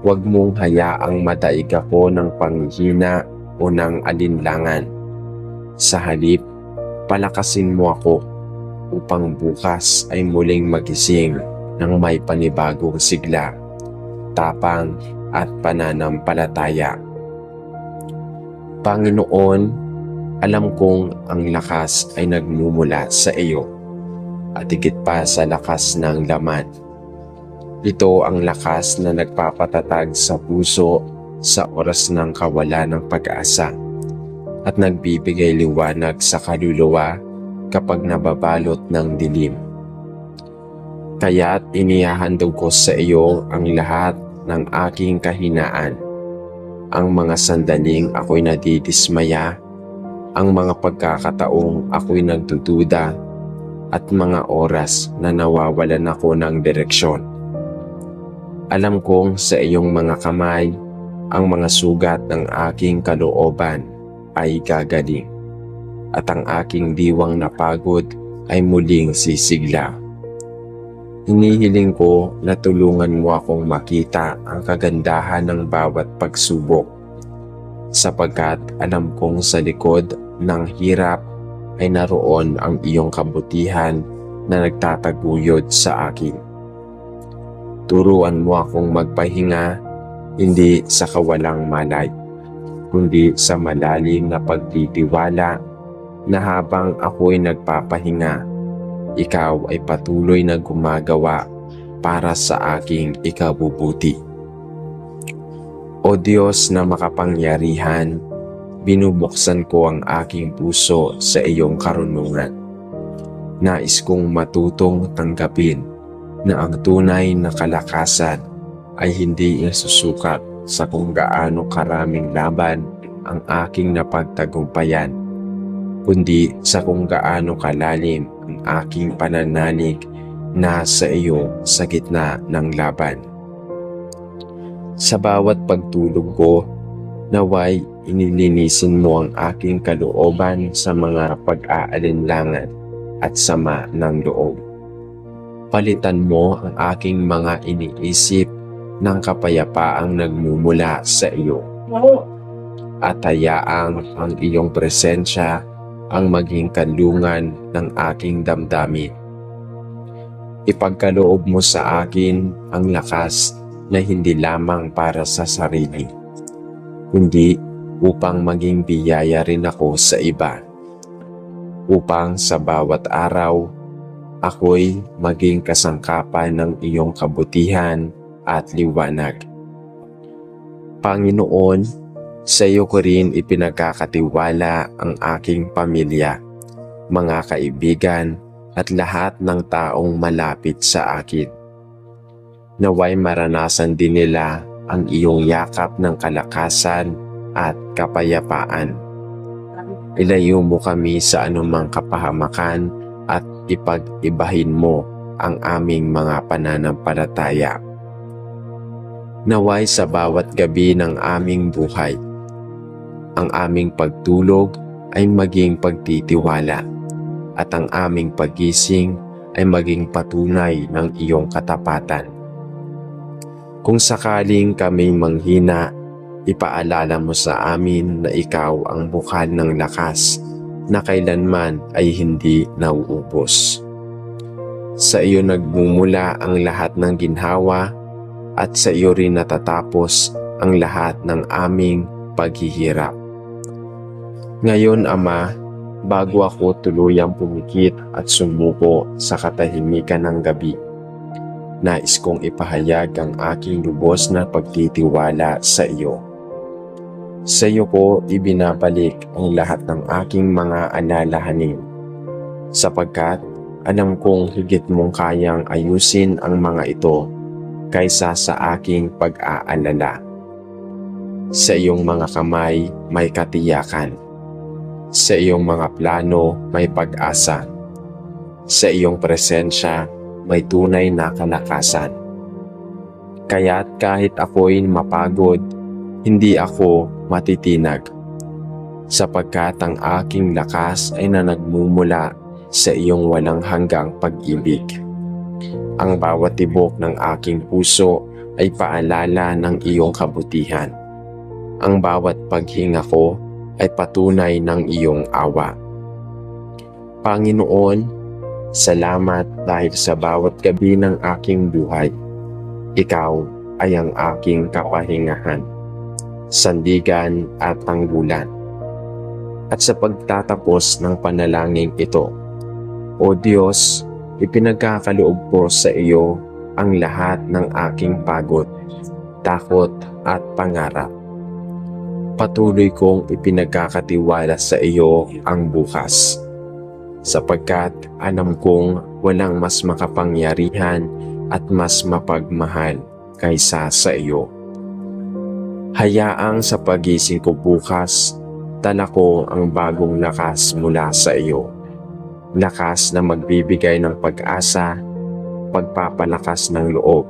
Huwag mong hayaang madaig ako ng panghihina o ng alinlangan. Sa halip, palakasin mo ako upang bukas ay muling magising ng may panibagong sigla, tapang at pananampalataya. Panginoon, alam kong ang lakas ay nagmumula sa iyo at higit pa sa lakas ng laman. Ito ang lakas na nagpapatatag sa puso sa oras ng kawalan ng pag-asa at nagbibigay liwanag sa kaluluwa kapag nababalot ng dilim. Kaya't inihahandog ko sa iyo ang lahat ng aking kahinaan, ang mga sandaling ako'y nadidismaya, ang mga pagkakataong ako'y nagdududa, at mga oras na nawawalan ako ng direksyon. Alam kong sa iyong mga kamay, ang mga sugat ng aking kalooban ay gagaling, at ang aking diwang napagod ay muling sisigla. Hinihiling ko na tulungan mo akong makita ang kagandahan ng bawat pagsubok, sapagkat alam kong sa likod ng hirap ay naroon ang iyong kabutihan na nagtataguyod sa akin. Turuan mo akong magpahinga, hindi sa kawalang malay, kundi sa malalim na pagtitiwala na habang ako'y nagpapahinga, ikaw ay patuloy na gumagawa para sa aking ikabubuti. O Diyos na makapangyarihan, binubuksan ko ang aking puso sa iyong karunungan. Nais kong matutong tanggapin na ang tunay na kalakasan ay hindi isusukat sa kung gaano karaming laban ang aking napagtagumpayan, kundi sa kung gaano kalalim ang aking pananalig na sa iyo sa gitna ng laban. Sa bawat pagtulog ko, naway inilinisin mo ang aking kalooban sa mga pag-aalinlangan at sama ng loob. Palitan mo ang aking mga iniisip ng kapayapaang nagmumula sa iyo. At hayaang ang iyong presensya ang maging kanlungan ng aking damdamin. Ipagkaloob mo sa akin ang lakas na hindi lamang para sa sarili, kundi upang maging biyaya rin ako sa iba, upang sa bawat araw ako'y maging kasangkapan ng iyong kabutihan at liwanag. Panginoon, sa iyo ko rin ipinagkakatiwala ang aking pamilya, mga kaibigan at lahat ng taong malapit sa akin. Naway maranasan din nila ang iyong yakap ng kalakasan at kapayapaan. Ilayo mo kami sa anumang kapahamakan at ipag-ibahin mo ang aming mga pananampalataya. Naway sa bawat gabi ng aming buhay, ang aming pagtulog ay maging pagtitiwala at ang aming paggising ay maging patunay ng iyong katapatan. Kung sakaling kami manghina, ipaalala mo sa amin na ikaw ang bukal ng lakas na kailanman ay hindi nauubos. Sa iyo nagmumula ang lahat ng ginhawa at sa iyo rin natatapos ang lahat ng aming paghihirap. Ngayon, Ama, bago ako tuluyang pumikit at sumuko sa katahimikan ng gabi, nais kong ipahayag ang aking lubos na pagtitiwala sa iyo. Sa iyo ko ibinabalik ang lahat ng aking mga alalahanin, sapagkat alam kong higit mong kayang ayusin ang mga ito kaysa sa aking pag-aalala. Sa iyong mga kamay may katiyakan. Sa iyong mga plano may pag-asa. Sa iyong presensya may tunay na kalakasan. Kaya't kahit ako'y mapagod, hindi ako matitinag, sapagkat ang aking lakas ay nagmumula sa iyong walang hanggang pag-ibig. Ang bawat tibok ng aking puso ay paalala ng iyong kabutihan. Ang bawat paghinga ko ay patunay ng iyong awa. Panginoon, salamat dahil sa bawat gabi ng aking buhay. Ikaw ay ang aking kapahingahan, sandigan at tanggulan. At sa pagtatapos ng panalangin ito, O Diyos, ipinagkakaloob ko sa iyo ang lahat ng aking pagod, takot at pangarap. Patuloy kong ipinagkakatiwala sa iyo ang bukas, sapagkat alam kong walang mas makapangyarihan at mas mapagmahal kaysa sa iyo. Hayaang sa pagising ko bukas, dala ko ang bagong lakas mula sa iyo. Lakas na magbibigay ng pag-asa, pagpapalakas ng loob,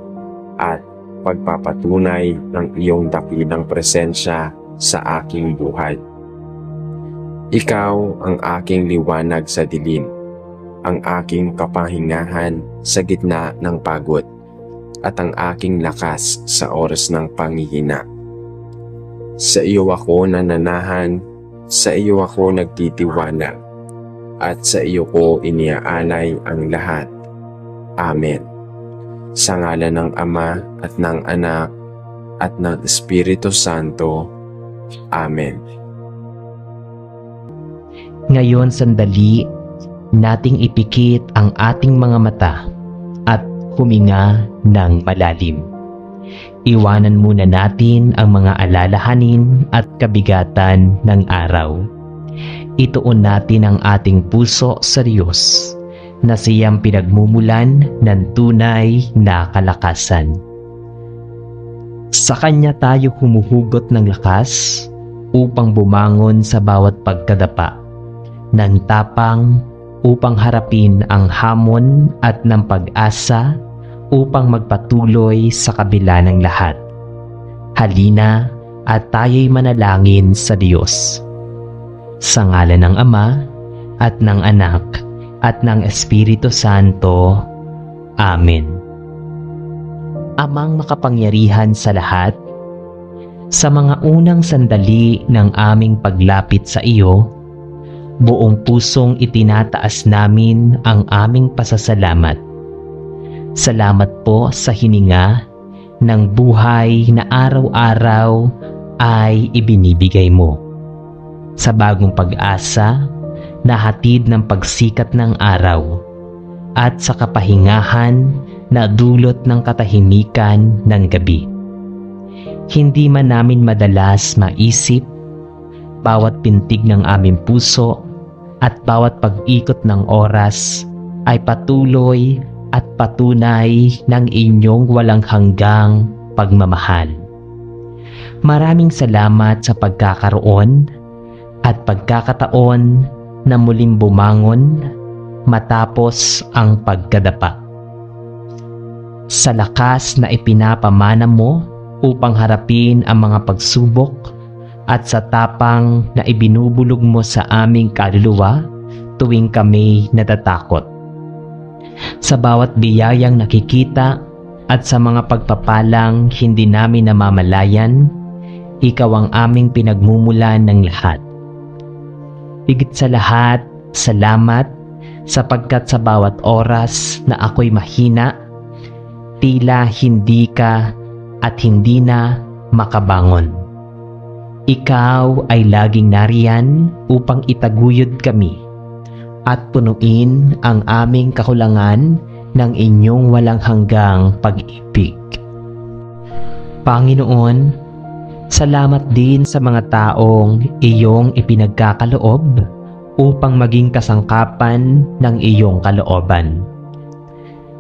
at pagpapatunay ng iyong dakilang presensya sa aking buhay. Ikaw ang aking liwanag sa dilim, ang aking kapahingahan sa gitna ng pagod, at ang aking lakas sa oras ng panghihina. Sa iyo ako nananahan, sa iyo ako nagtitiwala, at sa iyo ko iniaalay ang lahat. Amen. Sa ngalan ng Ama at ng Anak at ng Espiritu Santo. Amen. Ngayon sandali nating ipikit ang ating mga mata at huminga ng malalim. Iwanan muna natin ang mga alalahanin at kabigatan ng araw. Ituon natin ang ating puso sa Diyos na siyang pinagmumulan ng tunay na kalakasan. Sa Kanya tayo humuhugot ng lakas upang bumangon sa bawat pagkadapa, ng tapang upang harapin ang hamon at ng pag-asa upang magpatuloy sa kabila ng lahat. Halina at tayo'y manalangin sa Diyos. Sa ngalan ng Ama at ng Anak at ng Espiritu Santo. Amen. Amang makapangyarihan sa lahat, sa mga unang sandali ng aming paglapit sa iyo, buong pusong itinataas namin ang aming pasasalamat. Salamat po sa hininga ng buhay na araw-araw ay ibinibigay mo. Sa bagong pag-asa na hatid ng pagsikat ng araw at sa kapahingahan na dulot ng katahimikan ng gabi. Hindi man namin madalas maisip, bawat pintig ng aming puso at bawat pag-ikot ng oras ay patuloy at patunay ng inyong walang hanggang pagmamahal. Maraming salamat sa pagkakaroon at pagkakataon na muling bumangon matapos ang pagkadapa. Sa lakas na ipinapamana mo upang harapin ang mga pagsubok at sa tapang na ibinubulog mo sa aming kaluluwa tuwing kami natatakot. Sa bawat biyayang nakikita at sa mga pagpapalang hindi namin namamalayan, ikaw ang aming pinagmumulan ng lahat. Higit sa lahat, salamat sapagkat sa bawat oras na ako'y mahina, tila hindi ka at hindi na makabangon. Ikaw ay laging nariyan upang itaguyod kami at punuin ang aming kakulangan ng inyong walang hanggang pag-ibig. Panginoon, salamat din sa mga taong iyong ipinagkakaloob upang maging kasangkapan ng iyong kalooban.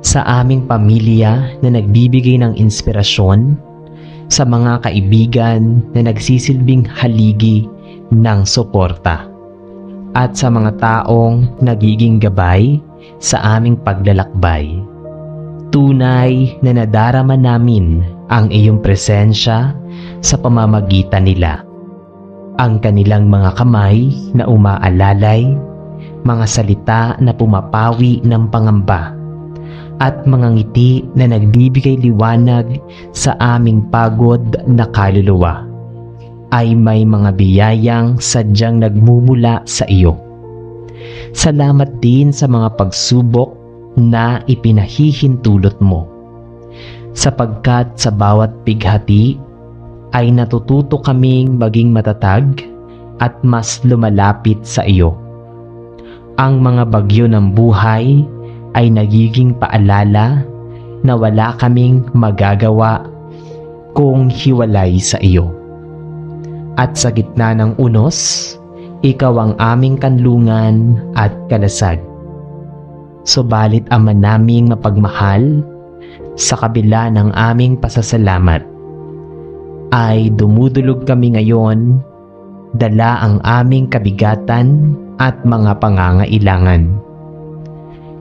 Sa aming pamilya na nagbibigay ng inspirasyon, sa mga kaibigan na nagsisilbing haligi ng suporta, at sa mga taong nagiging gabay sa aming paglalakbay. Tunay na nadarama namin ang iyong presensya sa pamamagitan nila. Ang kanilang mga kamay na umaalalay, mga salita na pumapawi ng pangamba, at mga ngiti na nagbibigay liwanag sa aming pagod na kaluluwa, ay may mga biyayang sadyang nagmumula sa iyo. Salamat din sa mga pagsubok na ipinahihintulot mo, sapagkat sa bawat bighati ay natututo kaming maging matatag at mas lumalapit sa iyo. Ang mga bagyo ng buhay ay nagiging paalala na wala kaming magagawa kung hiwalay sa iyo. At sa gitna ng unos, ikaw ang aming kanlungan at kalasag. Subalit Ama naming mapagmahal, sa kabila ng aming pasasalamat, ay dumudulog kami ngayon, dala ang aming kabigatan at mga pangangailangan.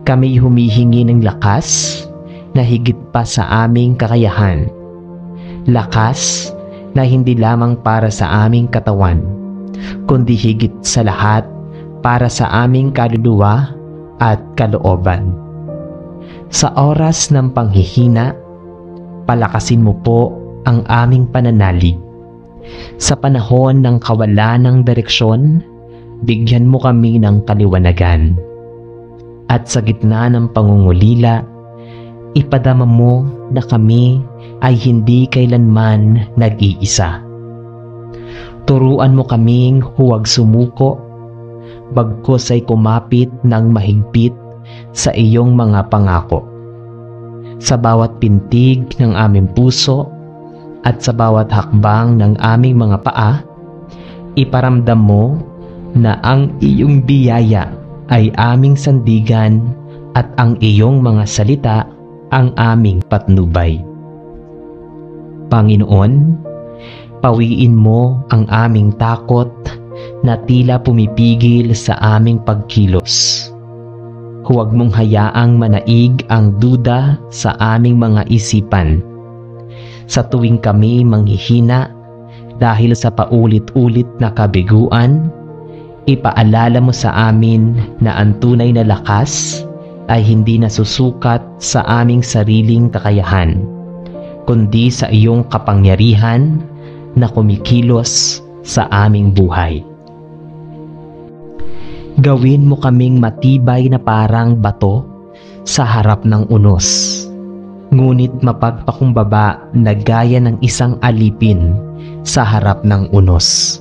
Kami humihingi ng lakas na higit pa sa aming kakayahan. Lakas na hindi lamang para sa aming katawan, kundi higit sa lahat para sa aming kaluluwa at kalooban. Sa oras ng panghihina, palakasin mo po ang aming pananalig. Sa panahon ng kawalan ng direksyon, bigyan mo kami ng kaliwanagan. At sa gitna ng pangungulila, ipadama mo na kami ay hindi kailanman nag-iisa. Turuan mo kaming huwag sumuko, bagkus ay kumapit ng mahigpit sa iyong mga pangako. Sa bawat pintig ng aming puso at sa bawat hakbang ng aming mga paa, iparamdam mo na ang iyong biyaya ay aming sandigan at ang iyong mga salita ang aming patnubay. Panginoon, pawiin mo ang aming takot na tila pumipigil sa aming pagkilos. Huwag mong hayaang manaig ang duda sa aming mga isipan. Sa tuwing kami manghihina dahil sa paulit-ulit na kabiguan, ipaalala mo sa amin na ang tunay na lakas ay hindi nasusukat sa aming sariling kakayahan, kundi sa iyong kapangyarihan na kumikilos sa aming buhay. Gawin mo kaming matibay na parang bato sa harap ng unos, ngunit mapagpakumbaba na gaya ng isang alipin sa harap ng unos.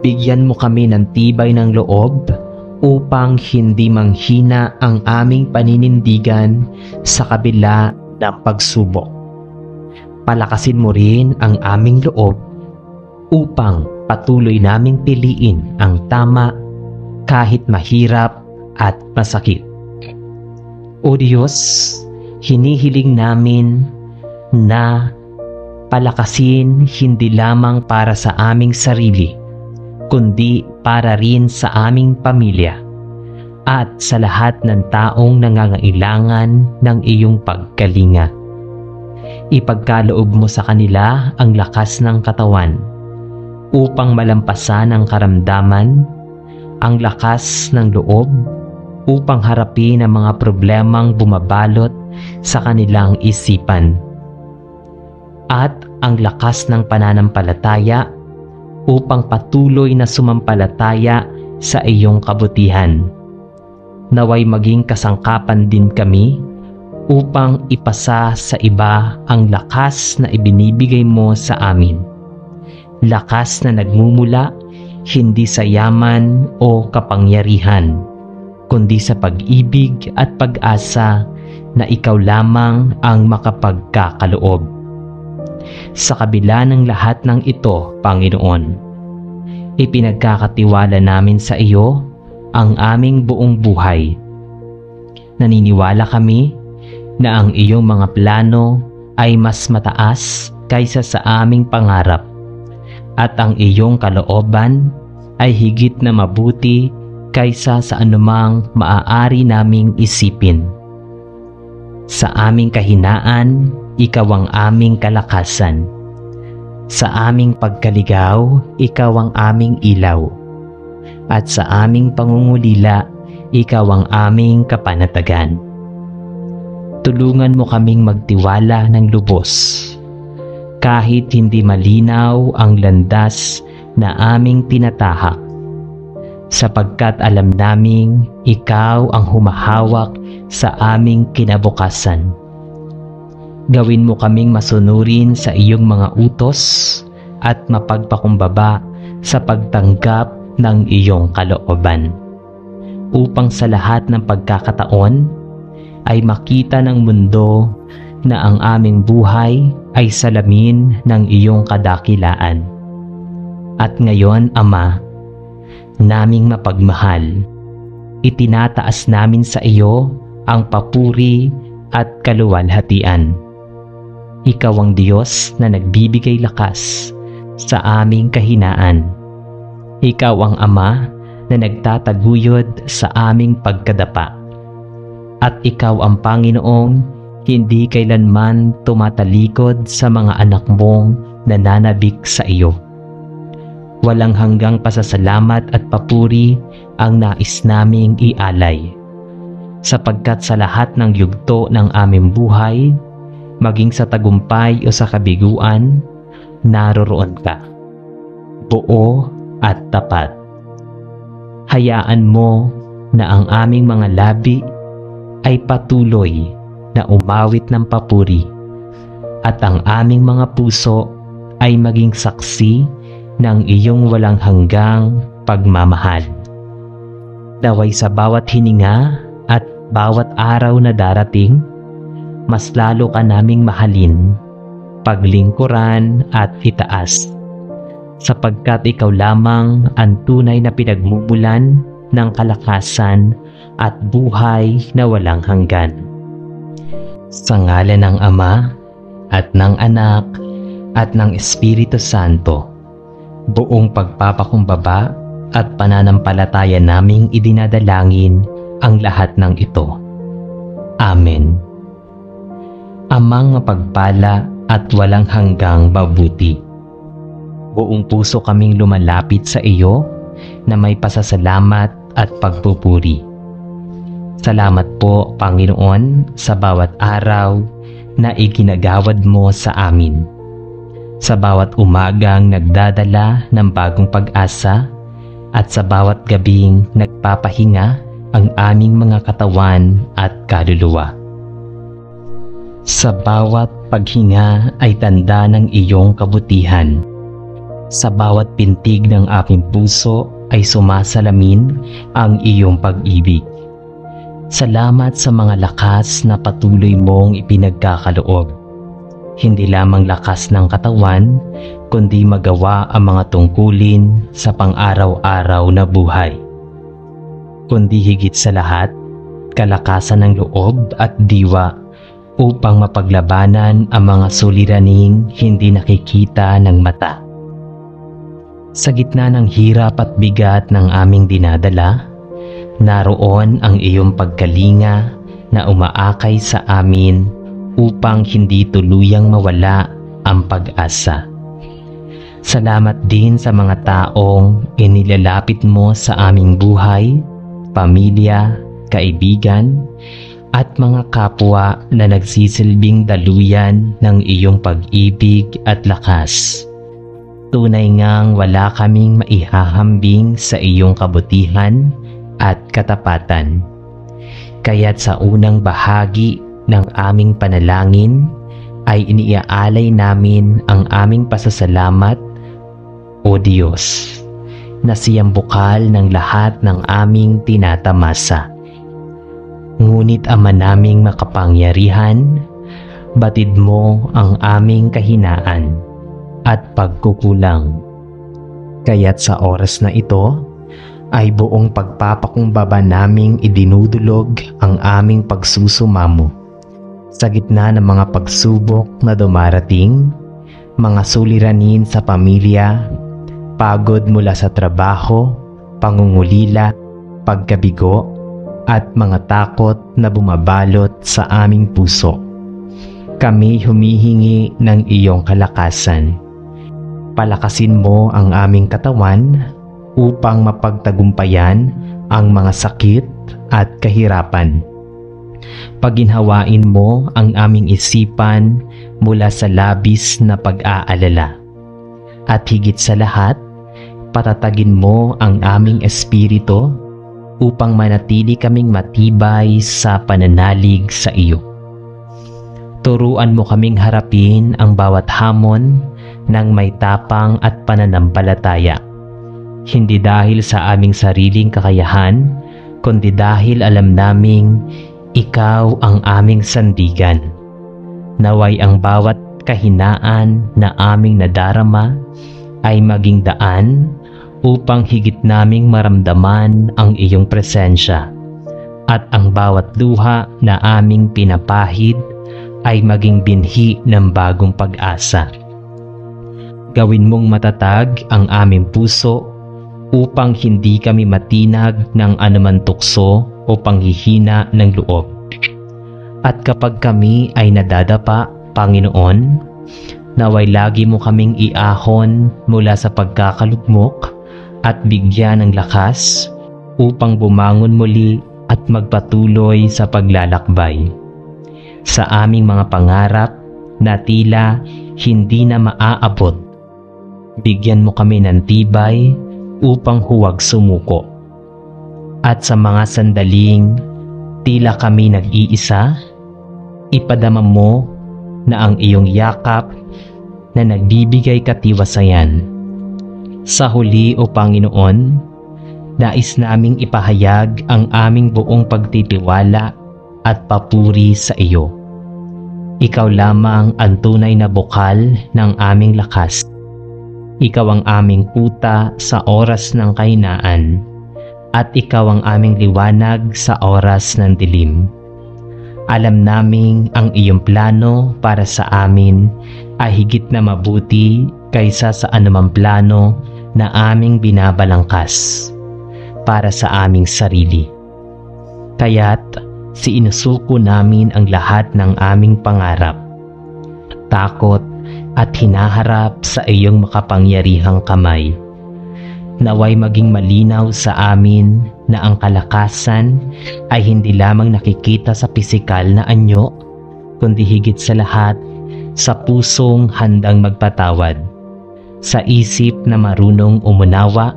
Bigyan mo kami ng tibay ng loob upang hindi manghina ang aming paninindigan sa kabila ng pagsubok. Palakasin mo rin ang aming loob upang patuloy naming piliin ang tama kahit mahirap at masakit. O Diyos, hinihiling namin na palakasin hindi lamang para sa aming sarili, kundi para rin sa aming pamilya at sa lahat ng taong nangangailangan ng iyong pagkalinga. Ipagkaloob mo sa kanila ang lakas ng katawan upang malampasan ang karamdaman, ang lakas ng loob upang harapin ang mga problemang bumabalot sa kanilang isipan, at ang lakas ng pananampalataya upang patuloy na sumampalataya sa iyong kabutihan. Naway maging kasangkapan din kami upang ipasa sa iba ang lakas na ibinibigay mo sa amin. Lakas na nagmumula hindi sa yaman o kapangyarihan, kundi sa pag-ibig at pag-asa na ikaw lamang ang makapagkakaloob. Sa kabila ng lahat ng ito, Panginoon, ipinagkakatiwala namin sa iyo ang aming buong buhay. Naniniwala kami na ang iyong mga plano ay mas mataas kaysa sa aming pangarap at ang iyong kalooban ay higit na mabuti kaysa sa anumang maaari naming isipin. Sa aming kahinaan, ikaw ang aming kalakasan. Sa aming pagkaligaw, ikaw ang aming ilaw. At sa aming pangungulila, ikaw ang aming kapanatagan. Tulungan mo kaming magtiwala ng lubos, kahit hindi malinaw ang landas na aming tinatahak, sapagkat alam naming ikaw ang humahawak sa aming kinabukasan. Gawin mo kaming masunurin sa iyong mga utos at mapagpakumbaba sa pagtanggap ng iyong kalooban, upang sa lahat ng pagkakataon ay makita ng mundo na ang aming buhay ay salamin ng iyong kadakilaan. At ngayon, Ama, naming mapagmahal, itinataas namin sa iyo ang papuri at kaluwalhatian. Ikaw ang Diyos na nagbibigay lakas sa aming kahinaan. Ikaw ang Ama na nagtataguyod sa aming pagkadapa. At ikaw ang Panginoong hindi kailanman tumatalikod sa mga anak mong nananabik sa iyo. Walang hanggang pasasalamat at papuri ang nais naming ialay, sapagkat sa lahat ng yugto ng aming buhay, maging sa tagumpay o sa kabiguan, naroroon ka, buo at tapat. Hayaan mo na ang aming mga labi ay patuloy na umawit ng papuri, at ang aming mga puso ay maging saksi ng iyong walang hanggang pagmamahal. Naway sa bawat hininga at bawat araw na darating, mas lalo ka naming mahalin, paglingkuran at itaas, sapagkat ikaw lamang ang tunay na pinagmumulan ng kalakasan at buhay na walang hanggan. Sa ngalan ng Ama, at ng Anak, at ng Espiritu Santo, buong pagpapakumbaba at pananampalataya naming idinadalangin ang lahat ng ito. Amen. Amang mapagpala at walang hanggang mabuti, buong puso kaming lumalapit sa iyo na may pasasalamat at pagpupuri. Salamat po, Panginoon, sa bawat araw na iginagawad mo sa amin, sa bawat umagang nagdadala ng bagong pag-asa, at sa bawat gabing nagpapahinga ang aming mga katawan at kaluluwa. Sa bawat paghinga ay tanda ng iyong kabutihan. Sa bawat pintig ng aming puso ay sumasalamin ang iyong pag-ibig. Salamat sa mga lakas na patuloy mong ipinagkakaloob. Hindi lamang lakas ng katawan, kundi magawa ang mga tungkulin sa pang-araw-araw na buhay. Kundi higit sa lahat, kalakasan ng loob at diwa upang mapaglabanan ang mga suliraning hindi nakikita ng mata. Sa gitna ng hirap at bigat ng aming dinadala, naroon ang iyong pagkalinga na umaakay sa amin upang hindi tuluyang mawala ang pag-asa. Salamat din sa mga taong inilalapit mo sa aming buhay, pamilya, kaibigan, at mga kapwa na nagsisilbing daluyan ng iyong pag-ibig at lakas. Tunay ngang wala kaming maihahambing sa iyong kabutihan at katapatan. Kaya't sa unang bahagi ng aming panalangin ay iniaalay namin ang aming pasasalamat, O Diyos, na siyang bukal ng lahat ng aming tinatamasa. Ngunit Ama naming makapangyarihan, batid mo ang aming kahinaan at pagkukulang. Kaya't sa oras na ito ay buong pagpapakumbaba naming idinudulog ang aming pagsusumamo. Sa gitna ng mga pagsubok na dumarating, mga suliranin sa pamilya, pagod mula sa trabaho, pangungulila, pagkabigo, at mga takot na bumabalot sa aming puso. Kami humihingi ng iyong kalakasan. Palakasin mo ang aming katawan upang mapagtagumpayan ang mga sakit at kahirapan. Paginhawain mo ang aming isipan mula sa labis na pag-aalala. At higit sa lahat, patatagin mo ang aming espiritu upang manatili kaming matibay sa pananalig sa iyo. Turuan mo kaming harapin ang bawat hamon ng may tapang at pananampalataya. Hindi dahil sa aming sariling kakayahan, kundi dahil alam naming ikaw ang aming sandigan. Naway ang bawat kahinaan na aming nadarama ay maging daan upang higit naming maramdaman ang iyong presensya, at ang bawat luha na aming pinapahid ay maging binhi ng bagong pag-asa. Gawin mong matatag ang aming puso upang hindi kami matinag ng anuman tukso o panghihina ng loob. At kapag kami ay nadadapa, Panginoon, naway lagi mo kaming iahon mula sa pagkakalugmok at bigyan ng lakas upang bumangon muli at magpatuloy sa paglalakbay. Sa aming mga pangarap na tila hindi na maaabot, bigyan mo kami ng tibay upang huwag sumuko. At sa mga sandaling tila kami nag-iisa, ipadama mo na ang iyong yakap na nagbibigay katiwasayan. Sa huli, O Panginoon, nais naming ipahayag ang aming buong pagtitiwala at papuri sa iyo. Ikaw lamang ang tunay na bukal ng aming lakas. Ikaw ang aming kuta sa oras ng kahinaan, at ikaw ang aming liwanag sa oras ng dilim. Alam naming ang iyong plano para sa amin ay higit na mabuti kaysa sa anumang plano na aming binabalangkas para sa aming sarili. Kaya't sinusuko namin ang lahat ng aming pangarap, takot at hinaharap sa iyong makapangyarihang kamay. Naway maging malinaw sa amin na ang kalakasan ay hindi lamang nakikita sa pisikal na anyo, kundi higit sa lahat sa pusong handang magpatawad, sa isip na marunong umunawa,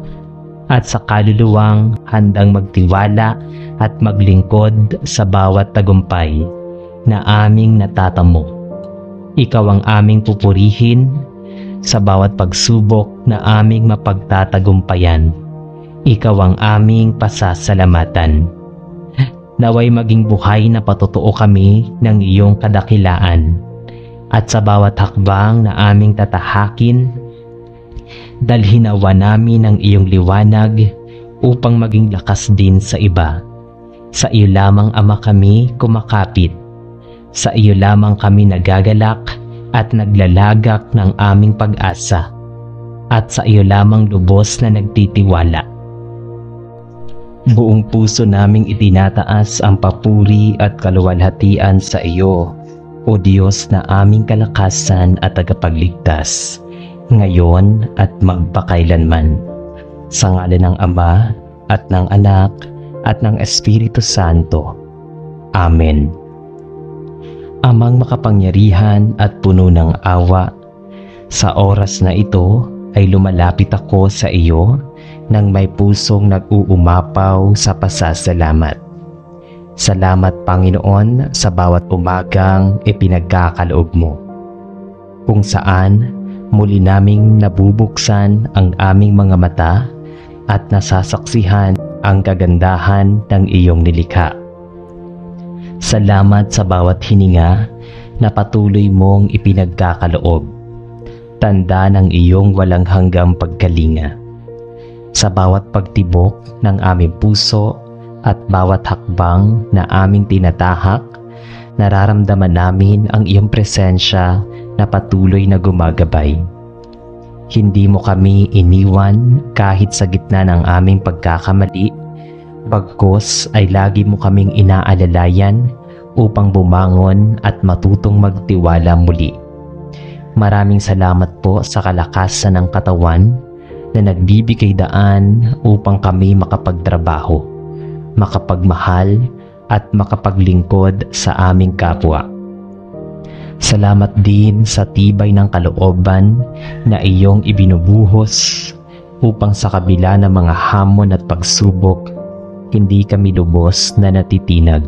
at sa kaluluwang handang magtiwala at maglingkod sa bawat tagumpay na aming natatamo. Ikaw ang aming pupurihin sa bawat pagsubok na aming mapagtatagumpayan. Ikaw ang aming pasasalamatan. Naway maging buhay na patotoo kami ng iyong kadakilaan, at sa bawat hakbang na aming tatahakin, dalhin nawa namin ang iyong liwanag upang maging lakas din sa iba. Sa iyo lamang, Ama, kami kumakapit. Sa iyo lamang kami nagagalak at naglalagak ng aming pag-asa, at sa iyo lamang lubos na nagtitiwala. Buong puso naming itinataas ang papuri at kaluwalhatian sa iyo, O Diyos na aming kalakasan at tagapagligtas, ngayon at magpakailanman. Sa ngalan ng Ama at ng Anak at ng Espiritu Santo. Amen. Amang makapangyarihan at puno ng awa, sa oras na ito ay lumalapit ako sa iyo nang may pusong nag-uumapaw sa pasasalamat. Salamat Panginoon sa bawat umagang ipinagkakaloob mo, kung saan muli naming nabubuksan ang aming mga mata at nasasaksihan ang kagandahan ng iyong nilikha. Salamat sa bawat hininga na patuloy mong ipinagkakaloob, tanda ng iyong walang hanggang pagkalinga. Sa bawat pagtibok ng aming puso at bawat hakbang na aming tinatahak, nararamdaman namin ang iyong presensya na patuloy na gumagabay. Hindi mo kami iniwan kahit sa gitna ng aming pagkakamali, bagkus ay lagi mo kaming inaalalayan upang bumangon at matutong magtiwala muli. Maraming salamat po sa kalakasan ng katawan na nagbibigay daan upang kami makapagtrabaho, makapagmahal at makapaglingkod sa aming kapwa. Salamat din sa tibay ng kalooban na iyong ibinubuhos upang sa kabila ng mga hamon at pagsubok, hindi kami lubos na natitinag.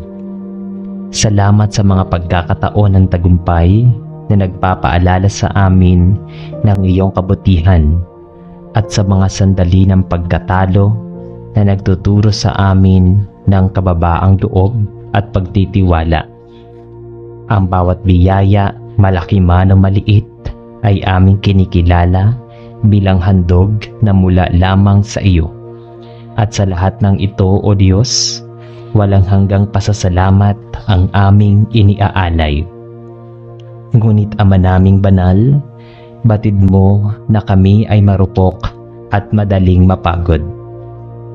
Salamat sa mga pagkakataon ng tagumpay na nagpapaalala sa amin ng iyong kabutihan at sa mga sandali ng pagkatalo na nagtuturo sa amin ng kababaang loob at pagtitiwala. Ang bawat biyaya, malaki man o maliit, ay aming kinikilala bilang handog na mula lamang sa iyo. At sa lahat ng ito, O Diyos, walang hanggang pasasalamat ang aming iniaalay. Ngunit Ama naming banal, batid mo na kami ay marupok at madaling mapagod.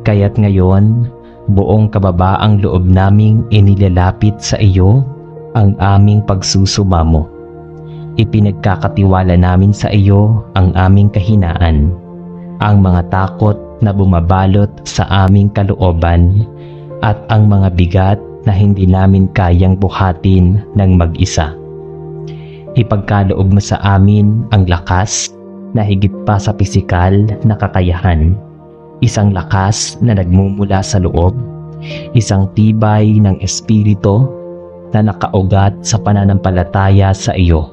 Kaya't ngayon, buong kababaang loob naming inilalapit sa iyo ang aming pagsusumamo. Ipinagkakatiwala namin sa iyo ang aming kahinaan, ang mga takot na bumabalot sa aming kalooban at ang mga bigat na hindi namin kayang buhatin ng mag-isa. Ipagkaloob mo sa amin ang lakas na higit pa sa pisikal na kakayahan, isang lakas na nagmumula sa loob, isang tibay ng espiritu na nakaugat sa pananampalataya sa iyo.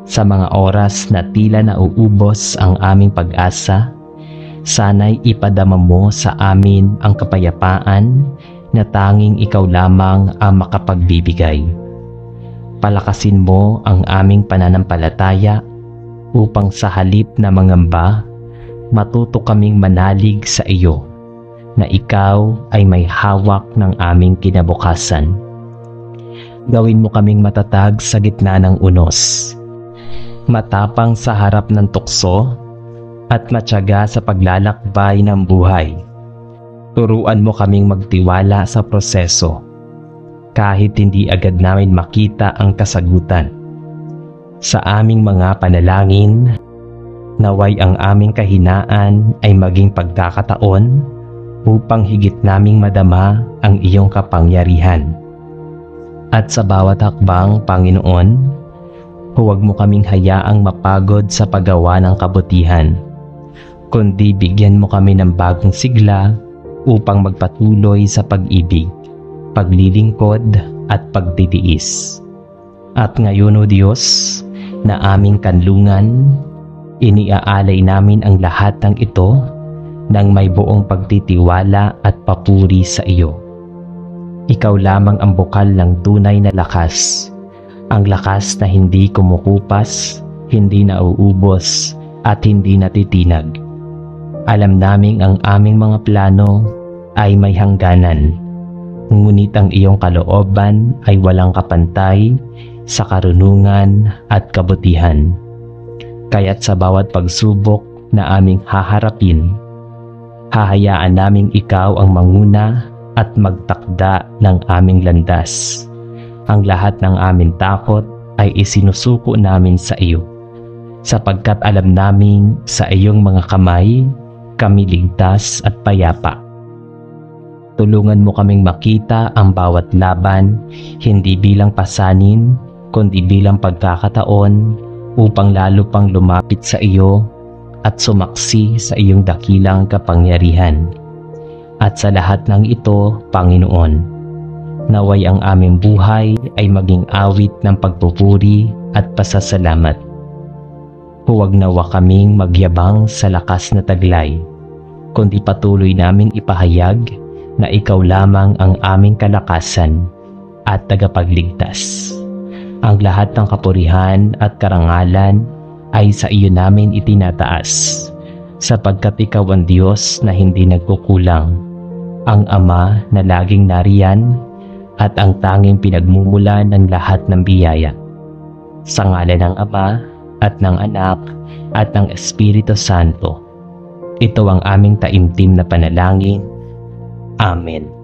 Sa mga oras na tila nauubos ang aming pag-asa, sana'y ipadama mo sa amin ang kapayapaan na tanging ikaw lamang ang makapagbibigay. Palakasin mo ang aming pananampalataya upang sa halip na mangamba, matuto kaming manalig sa iyo na ikaw ay may hawak ng aming kinabukasan. Gawin mo kaming matatag sa gitna ng unos, matapang sa harap ng tukso at matyaga sa paglalakbay ng buhay. Turuan mo kaming magtiwala sa proseso kahit hindi agad namin makita ang kasagutan. Sa aming mga panalangin, naway ang aming kahinaan ay maging pagkakataon upang higit naming madama ang iyong kapangyarihan. At sa bawat hakbang, Panginoon, huwag mo kaming hayaang mapagod sa paggawa ng kabutihan, kundi bigyan mo kami ng bagong sigla upang magpatuloy sa pag-ibig, paglilingkod at pagtitiis. At ngayon, O Diyos, na aming kanlungan, iniaalay namin ang lahat ng ito nang may buong pagtitiwala at papuri sa iyo. Ikaw lamang ang bukal ng tunay na lakas, ang lakas na hindi kumukupas, hindi nauubos at hindi natitinag. Alam naming ang aming mga plano ay may hangganan, ngunit ang iyong kalooban ay walang kapantay sa karunungan at kabutihan. Kaya't sa bawat pagsubok na aming haharapin, hahayaan naming ikaw ang manguna at magtakda ng aming landas. Ang lahat ng aming takot ay isinusuko namin sa iyo, sapagkat alam naming sa iyong mga kamay kami ligtas at payapa. Tulungan mo kaming makita ang bawat laban hindi bilang pasanin kundi bilang pagkakataon upang lalo pang lumapit sa iyo at sumaksi sa iyong dakilang kapangyarihan. At sa lahat ng ito, Panginoon, naway ang aming buhay ay maging awit ng pagpupuri at pasasalamat. Huwag nawa kaming magyabang sa lakas na taglay, kundi patuloy naming ipahayag na ikaw lamang ang aming kalakasan at tagapagligtas. Ang lahat ng kapurihan at karangalan ay sa iyo namin itinataas, sapagkat ikaw ang Diyos na hindi nagkukulang, ang Ama na laging nariyan, at ang tanging pinagmumula ng lahat ng biyaya. Sa ngalan ng Ama at ng Anak at ng Espiritu Santo, ito ang aming taimtim na panalangin. Amen.